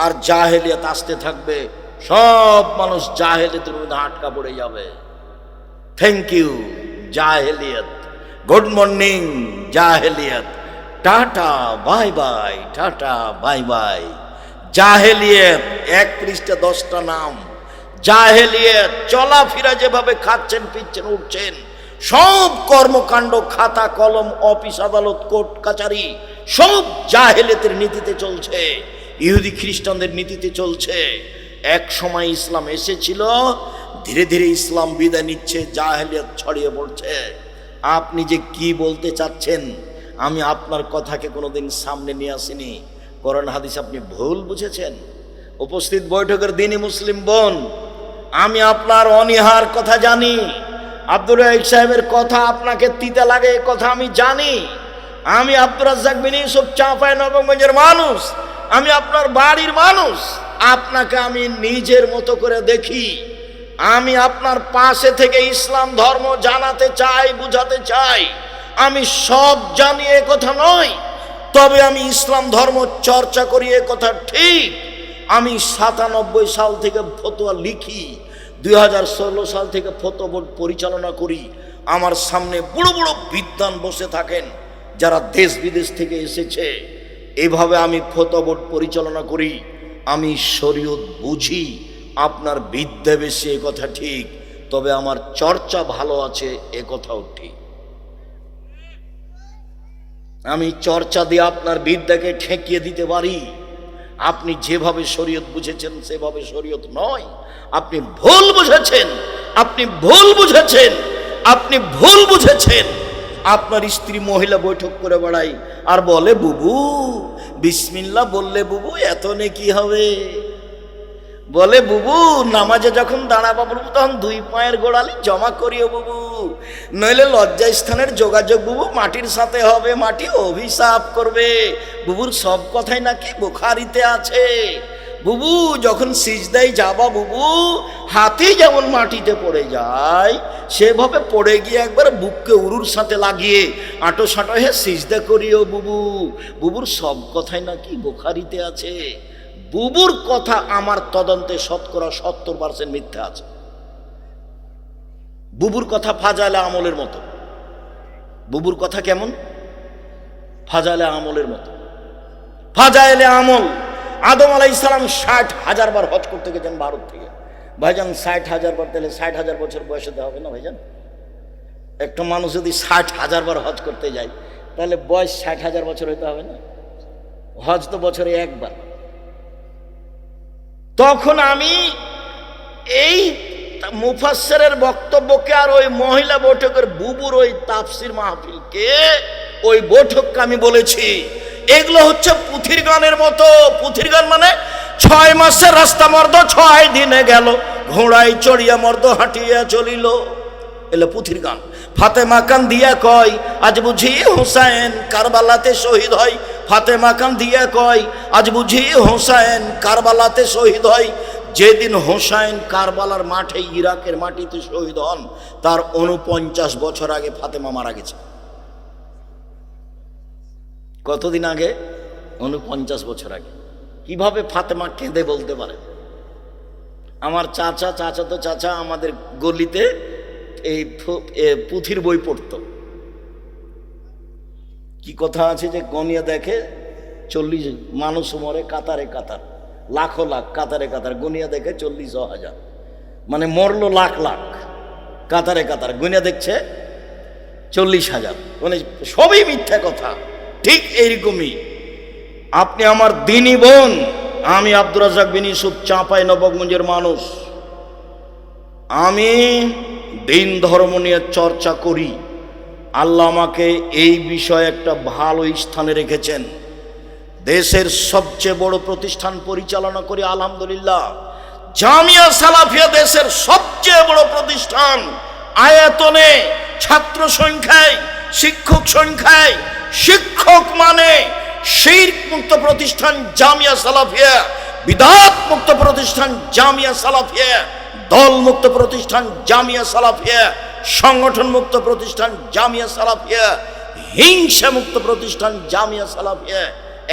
আর জাহেলিয়াত আসতে থাকবে। সব মানুষ জাহেলিয়াতের মধ্যে আটকা পড়ে যাবে। থ্যাংক ইউ জাহেলিয়াত, গুড মর্নিং জাহেলিয়াত, tata bye bye, tata bye bye. জাহেলিয়াত 1 পৃষ্ঠা 10টা নাম। জাহেলিয়াত চলাফেরা যেভাবে খাচ্ছেন, পিচ্ছেন, উঠছেন, সব কর্মকাণ্ড, খাতা কলম, অফিস আদালত, কোর্ট কাচারি, সব জাহেলিয়াতের নীতিতে চলছে, ইহুদি খ্রিস্টানদের নীতিতে চলছে। এক সময় ইসলাম এসেছিল, ধীরে ধীরে ইসলাম বিদায় নিচ্ছে, জাহেলিয়াত ছড়িয়ে পড়ছে। আপনি যে কি বলতে চাচ্ছেন, আমি আপনার কথাকে কোনোদিন সামনে নিয়ে আসিনি। কোরআন হাদিস আপনি ভুল বুঝেছেন। উপস্থিত বৈঠকের দিনই মুসলিম বোন, আমি আপনার অনীহার কথা জানি। আব্দুর রাজ্জাক সাহেবের কথা আপনাকে তিতা লাগে, এ কথা আমি জানি। আমি আব্দুর রাজ্জাক বিন ইউসুফ চাঁপাইনবাবগঞ্জের মানুষ, আমি আপনার বাড়ির মানুষ। আপনাকে আমি নিজের মতো করে দেখি। আমি আপনার পাশে থেকে ইসলাম ধর্ম জানাতে চাই, বুঝাতে চাই। আমি সব জানি এ কথা নয়, তবে আমি ইসলাম ধর্ম চর্চা করি, এ কথা ঠিক। আমি 97 সাল থেকে ফতোয়া লিখি, 2016 সাল থেকে ফতোয়া বোর্ড পরিচালনা করি। আমার সামনে বড় বড় বিদ্বান বসে থাকেন, যারা দেশ বিদেশ থেকে এসেছে। এইভাবে আমি ফতোয়া বোর্ড পরিচালনা করি। আমি শরীয়ত বুঝি। আপনার বিদ্যা বেশি, এ কথা ঠিক, তবে আমার চর্চা ভালো আছে, এ কথাও ঠিক। আমি চর্চা দিয়ে আপনার বিদ্যাকে ঠেকিয়ে দিতে পারি। আপনি যেভাবে শরীয়ত বুঝেছেন সেভাবে শরীয়ত নয়। আপনি ভুল বুঝেছেন, আপনি ভুল বুঝেছেন, আপনি ভুল বুঝেছেন। আপনার স্ত্রী মহিলা বৈঠক করে বেড়ায় আর বলে, বুবু বিসমিল্লাহ বললে বুবু এত নেকি হবে। বলে, বুবু নামাজে যখন দাঁড়াবো বুবু, তখন 2 পায়ের গোড়ালি জমা করিও বুবু, নইলে লজ্জা স্থানের যোগাযোগ বুবু মাটির সাথে হবে, মাটি অভিশাপ করবে। বুবুর সব কথাই নাকি বুখারীতে আছে। বুবু যখন সিজদায় যাবা বুবু, হাতি যেমন মাটিতে পড়ে যায় সেভাবে পড়ে গিয়ে একবার বুককে উরুর সাথে লাগিয়ে আঁটো সাঁটো হে সিজদা করিও বুবু। বুবুর সব কথাই নাকি বুখারীতে আছে। বুবুর কথা আমার তদন্তে 70% মিথ্যা আছে। বুবুর কথা ফাজাইলে আমলের মতো। বুবুর কথা কেমন? ফাজাইলে আমলের মতো। ফাজাইলে আমল, আদম আলাইহিস সালাম 60,000 বার হজ করতে গেছেন ভারত থেকে। ভাইজান 60,000 বার, তাহলে 60,000 বছর বয়সে দেওয়া হবে না ভাইজান? একটা মানুষ যদি 60,000 বার হজ করতে যায় তাহলে বয়স 60,000 বছর হইতে হবে না? হজ তো বছরে একবার। তখন আমি এই মুফাসসিরের বক্তব্যকে আর ওই মহিলা বৈঠকের বুবুর ওই তাফসির মাহফিলকে, ওই বৈঠককে আমি বলেছি এগুলো হচ্ছে পুথির গানের মতো। পুথির গান মানে 6 মাসের রাস্তা মর্দ 6 দিনে গেল, ঘোড়ায় চড়িয়া মর্দ হাঁটিয়া চলিল, এলো পুথির গান। ফাতেমা কান দিয়া কয় আজ বুঝি হোসেন কারবালাতে শহীদ হয়। ফাতেমা কান দিয়া কয় আজ বুঝি হোসেন কারবালাতে শহীদ হয়। যেদিন হোসেন কারবালার মাঠে ইরাকের মাটিতে শহীদ হন তার 49 বছর আগে ফাতেমা মারা গেছে। কতদিন আগে? 49 বছর আগে। কিভাবে ফাতেমা কেঁদে বলতে পারে? আমার চাচাতো চাচা আমাদের গলিতে এই পুথির বই পড়তো। কি কথা আছে যে গনিয়া দেখে 40 মানুষ মরে কাতারে কাতার, লাখো লাখ কাতারে কাতার, গনিয়া দেখে 40,000, মানে মরলো লাখ লাখ, কাতারে কাতার গনিয়া দেখছে 40,000, মানে সবই মিথ্যা কথা। ঠিক এইরকমই আপনি আমার দিনী বোন, আমি আব্দুর রাজ্জাক বিন ইউসুফ চাঁপাই নবাবগঞ্জের মানুষ। আমি দিন ধর্ম নিয়ে চর্চা করি। আল্লাহ আমাকে এই বিষয়ে একটা ভালো স্থানে রেখেছেন। দেশের সবচেয়ে বড় প্রতিষ্ঠান পরিচালনা করি আলহামদুলিল্লাহ। জামিয়া সালাফিয়া দেশের সবচেয়ে বড় প্রতিষ্ঠান, আয়তনে, ছাত্র সংখ্যায়, শিক্ষক সংখ্যায়। শিক্ষক মানে শিরক মুক্ত প্রতিষ্ঠান জামিয়া সালাফিয়া, বিদআত মুক্ত প্রতিষ্ঠান জামিয়া সালাফিয়া, দল মুক্ত প্রতিষ্ঠান জামিয়া সালাফিয়া, সংগঠন মুক্ত প্রতিষ্ঠান জামিয়া সালাফিয়া, হিংসা মুক্ত প্রতিষ্ঠান জামিয়া সালাফিয়া।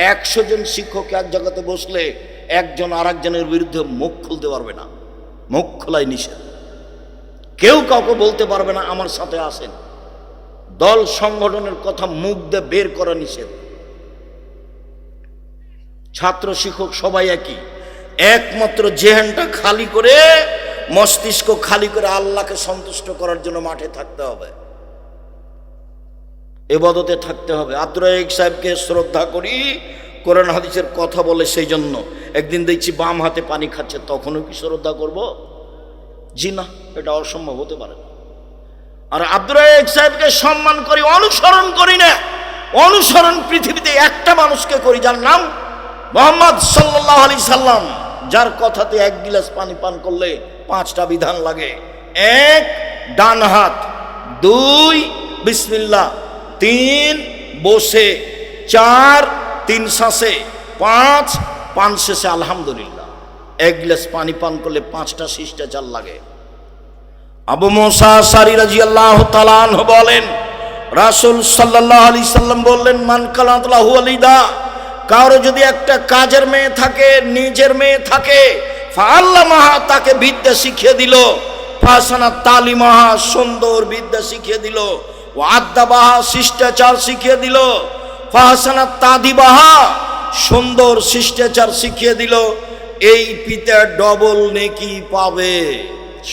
100 জন শিক্ষক এক জায়গাতে বসলে একজন আর একজনের বিরুদ্ধে মুখ খুলতে পারবে না। মুখ খোলাই নিষেধ। কেউ কাউকে বলতে পারবে না আমার সাথে আসেন। দল সংগঠনের কথা মুখ দিয়ে বের করা নিষেধ। ছাত্র শিক্ষক সবাই একই। একমাত্র জেহেনটা খালি করে, মস্তিষ্ক খালি করে আল্লাহকে সন্তুষ্ট করার জন্য মাঠে থাকতে হবে, ইবাদতে থাকতে হবে। আব্দুর রাজ্জাক সাহেবকে শ্রদ্ধা করি, কোরআন হাদিসের কথা বলে, সেই জন্য। একদিন দেখছি বাম হাতে পানি খাচ্ছে, তখনও কি শ্রদ্ধা করব? জি না, এটা অসম্ভব হতে পারে না। আর আব্দুর রাজ্জাক সাহেবকে সম্মান করি, অনুসরণ করি না। অনুসরণ পৃথিবীতে একটা মানুষকে করি, যার নাম মুহাম্মদ সাল্লাল্লাহু আলাইহি সাল্লাম, যার কথাতে 1 গিলাস পানি পান করলে 5টা বিধান লাগে। 1 ডান হাত, 2 বিসমিল্লাহ, 3 বসে, 4 3 শ্বাসে, 5 পান শেষে আলহামদুলিল্লাহ। 1 গিলাস পানি পান করলে 5টা শিষ্টাচার লাগে। আবু মুসা আশআরী রাদিয়াল্লাহু তাআলা আনহু বলেন, রাসূল সাল্লাল্লাহু আলাইহি সাল্লাম বললেন, মান কানাত লাহু ওয়ালিদা, কারো যদি একটা কাজের মেয়ে থাকে, নিজের মেয়ে থাকে, ফাআল্লামাহা, তাকে বিদ্যা শিখিয়ে দিল, ফাসানা তালিমাহা, সুন্দর বিদ্যা শিখিয়ে দিল, ও আদাবাহা, শিষ্টাচার শিখিয়ে দিল, ফাসানা তাদিবাহা, সুন্দর শিষ্টাচার শিখিয়ে দিল, এই পিতা ডবল নেকি পাবে।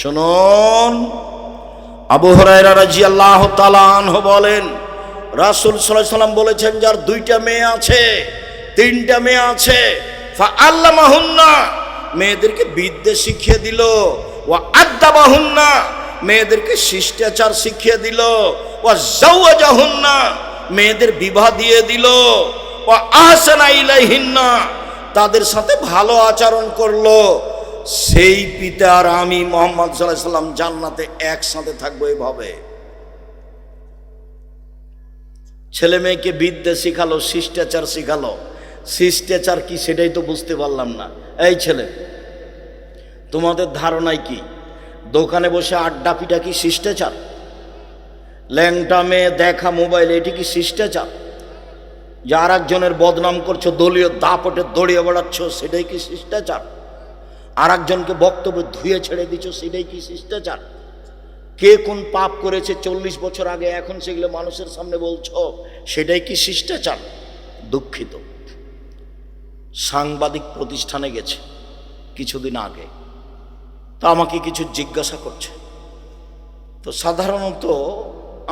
শুনুন, আবু হুরায়রা রাদিয়াল্লাহু তাআলা আনহু বলেন, রাসূল সাল্লাল্লাহু আলাইহি সাল্লাম বলেছেন, যার 2টা মেয়ে আছে, 3টা মেয়ে আছে, ফাআল্লামাহুন্না, মেয়েদেরকে বিদ্যা শিখিয়ে দিল, ওয়া আদাবাহুন্না, মেয়েদেরকে শিষ্টাচার শিখিয়ে দিল, ওয়া যাওয়াজাহুন্না, মেয়েদের বিবাহ দিয়ে দিল, ওয়া আহসানা ইলাইহিন্না, তাদের সাথে ভালো আচরণ করলো, সেই পিতা আর আমি মুহাম্মদ সাল্লাল্লাহু আলাইহি সাল্লাম জান্নাতে একসাথে থাকবো। এভাবে ছেলে মেয়েকে বিদ্যা শিখালো, শিষ্টাচার শিখালো। শিষ্টাচার কি সেটাই তো বুঝতে পারলাম না। এই ছেলে, তোমাদের ধারণায় কি দোকানে বসে আড্ডা পিটা কি শিষ্টাচার? ল্যাংটা মেয়ে দেখা মোবাইল, এটি কি শিষ্টাচার? যে আর একজনের বদনাম করছো, দলীয় দাপটে দড়িয়ে বেড়াচ্ছ, সেটাই কি শিষ্টাচার? আর একজনকে বক্তব্য ধুয়ে ছেড়ে দিচ্ছ, সেটাই কি শিষ্টাচার? কে কোন পাপ করেছে 40 বছর আগে, এখন সেগুলো মানুষের সামনে বলছো, সেটাই কি শিষ্টাচার? দুঃখিত। সাংবাদিক প্রতিষ্ঠানে গেছে কিছুদিন আগে, তা আমাকে কিছু জিজ্ঞাসা করছে। তো সাধারণত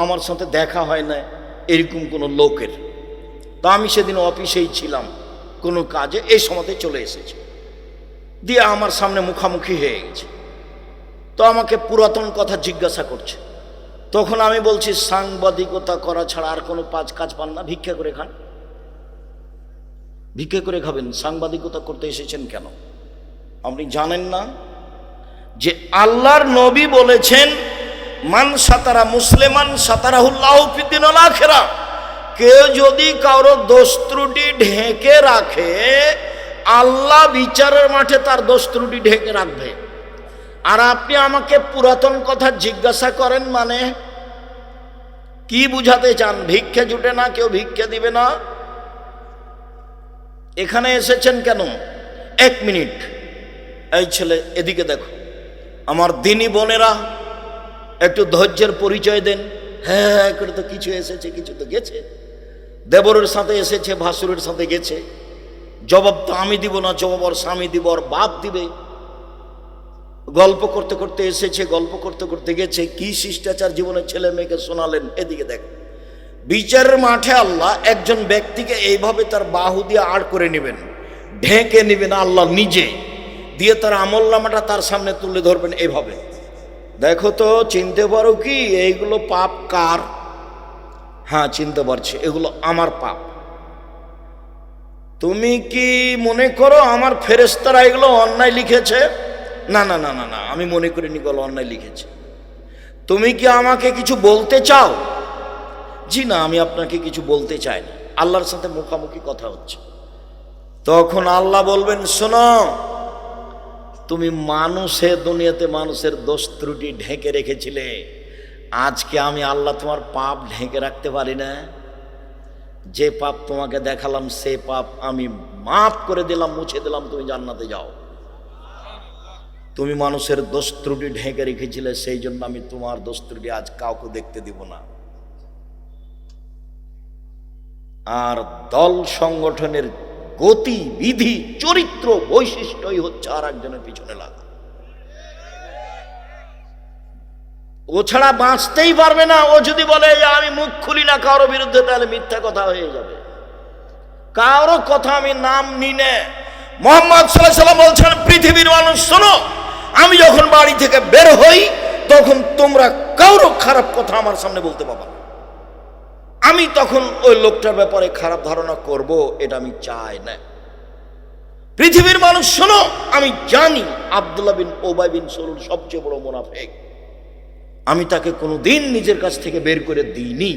আমার সাথে দেখা হয় না এরকম কোনো লোকের। তা আমি সেদিন অফিসেই ছিলাম কোনো কাজে, এই সময়তে চলে এসেছি, দিয়ে আমার সামনে মুখামুখি হয়ে গেছে। তো আমাকে পুরাতন কথা জিজ্ঞাসা করছে। তখন আমি বলছি, সাংবাদিকতা করা ছাড়া আর কোনো কাজ পান না, ভিক্ষা করে খান। ভিক্ষা করে খাবেন, সাংবাদিকতা করতে এসেছেন কেন? আপনি জানেন না যে আল্লাহর নবী বলেছেন, মান সাতারা মুসলিমান সাতারাহুল্লাহু ফিদ্দুনিয়াল আখিরাহ। কেউ যদি কারো দোষ ত্রুটি ঢেকে রাখে, আল্লাহ বিচারের মাঠে তার দোষ ত্রুটি ঢেকে রাখবে। আর আপনি আমাকে পুরাতন কথা জিজ্ঞাসা করেন, মানে কি বুঝাতে চান? ভিক্ষে জুটে না, কেউ ভিক্ষে দিবে না, এখানে এসেছেন কেন? 1 মিনিট, এই ছেলে এদিকে দেখো। আমার দিনী বোনেরা, একটু ধৈর্যের পরিচয় দেন। হ্যাঁ করে তো কিছু এসেছে, কিছু তো গেছে। দেবরের সাথে এসেছে, ভাসুরের সাথে গেছে। জবাব তো আমি দিব না, জবাব ওর স্বামী দিব, ওর বাপ দিবে। গল্প করতে করতে এসেছে, গল্প করতে করতে গেছে। কি শিষ্টাচার জীবনের ছেলে মেয়েকে শোনালেন। এদিকে দেখ, বিচারের মাঠে আল্লাহ একজন ব্যক্তিকে এইভাবে তার বাহু দিয়ে আড় করে নেবেন, ঢেকে নেবেন আল্লাহ নিজে, দিয়ে তার আমলনামাটা তার সামনে তুলে ধরবেন এইভাবে। দেখো তো, চিনতে পারো কি এইগুলো পাপ কার? হ্যাঁ চিনতে পারছি, এগুলো আমার পাপ। তুমি কি মনে করো আমার ফেরেশতারা এগুলো অন্যায় লিখেছে? না না না না না, আমি মনে করিনি এগুলো অন্যায় লিখেছে। তুমি কি আমাকে কিছু বলতে চাও? জি না, আমি আপনাকে কিছু বলতে চাই না। আল্লাহর সাথে মুখামুখি কথা হচ্ছে। তখন আল্লাহ বলবেন, শোনো, তুমি দুনিয়াতে মানুষের দোষ ত্রুটি ঢেকে রেখেছিলে, আজকে আমি আল্লাহ তোমার পাপ ঢেকে রাখতে পারি না। যে পাপ তোমাকে দেখালাম সে পাপ আমি মাফ করে দিলাম, মুছে দিলাম, তুমি জান্নাতে যাও। তুমি মানুষের দোষ ত্রুটি ঢেকে রেখেছিলে, সেই জন্য আমি তোমার দোষ ত্রুটি আজ কাউকে দেখতে দিব না। আর দল সংগঠনের গতি বিধি চরিত্র বৈশিষ্ট্যই হচ্ছে আর একজনের পিছনে লাগা। ও ছাড়া বাঁচতেই পারবে না। ও যদি বলে যে আমি মুখ খুলি না কারো বিরুদ্ধে, তাহলে মিথ্যা কথা হয়ে যাবে। কারো কথা আমি নাম নিনে। মুহাম্মদ সাল্লাল্লাহু আলাইহি ওয়াসাল্লাম বলছেন, পৃথিবীর মানুষ শোনো, আমি যখন বাড়ি থেকে বের হই তখন তোমরা কারো খারাপ কথা আমার সামনে বলতে পারবে না। আমি তখন ওই লোকটার ব্যাপারে খারাপ ধারণা করব, এটা আমি চাই না। পৃথিবীর মানুষ শোনো, আমি জানি আব্দুল্লাহ বিন উবাই বিন সালুল সবচেয়ে বড় মুনাফিক। আমি তাকে কোনোদিন নিজের কাছ থেকে বের করে দিইনি।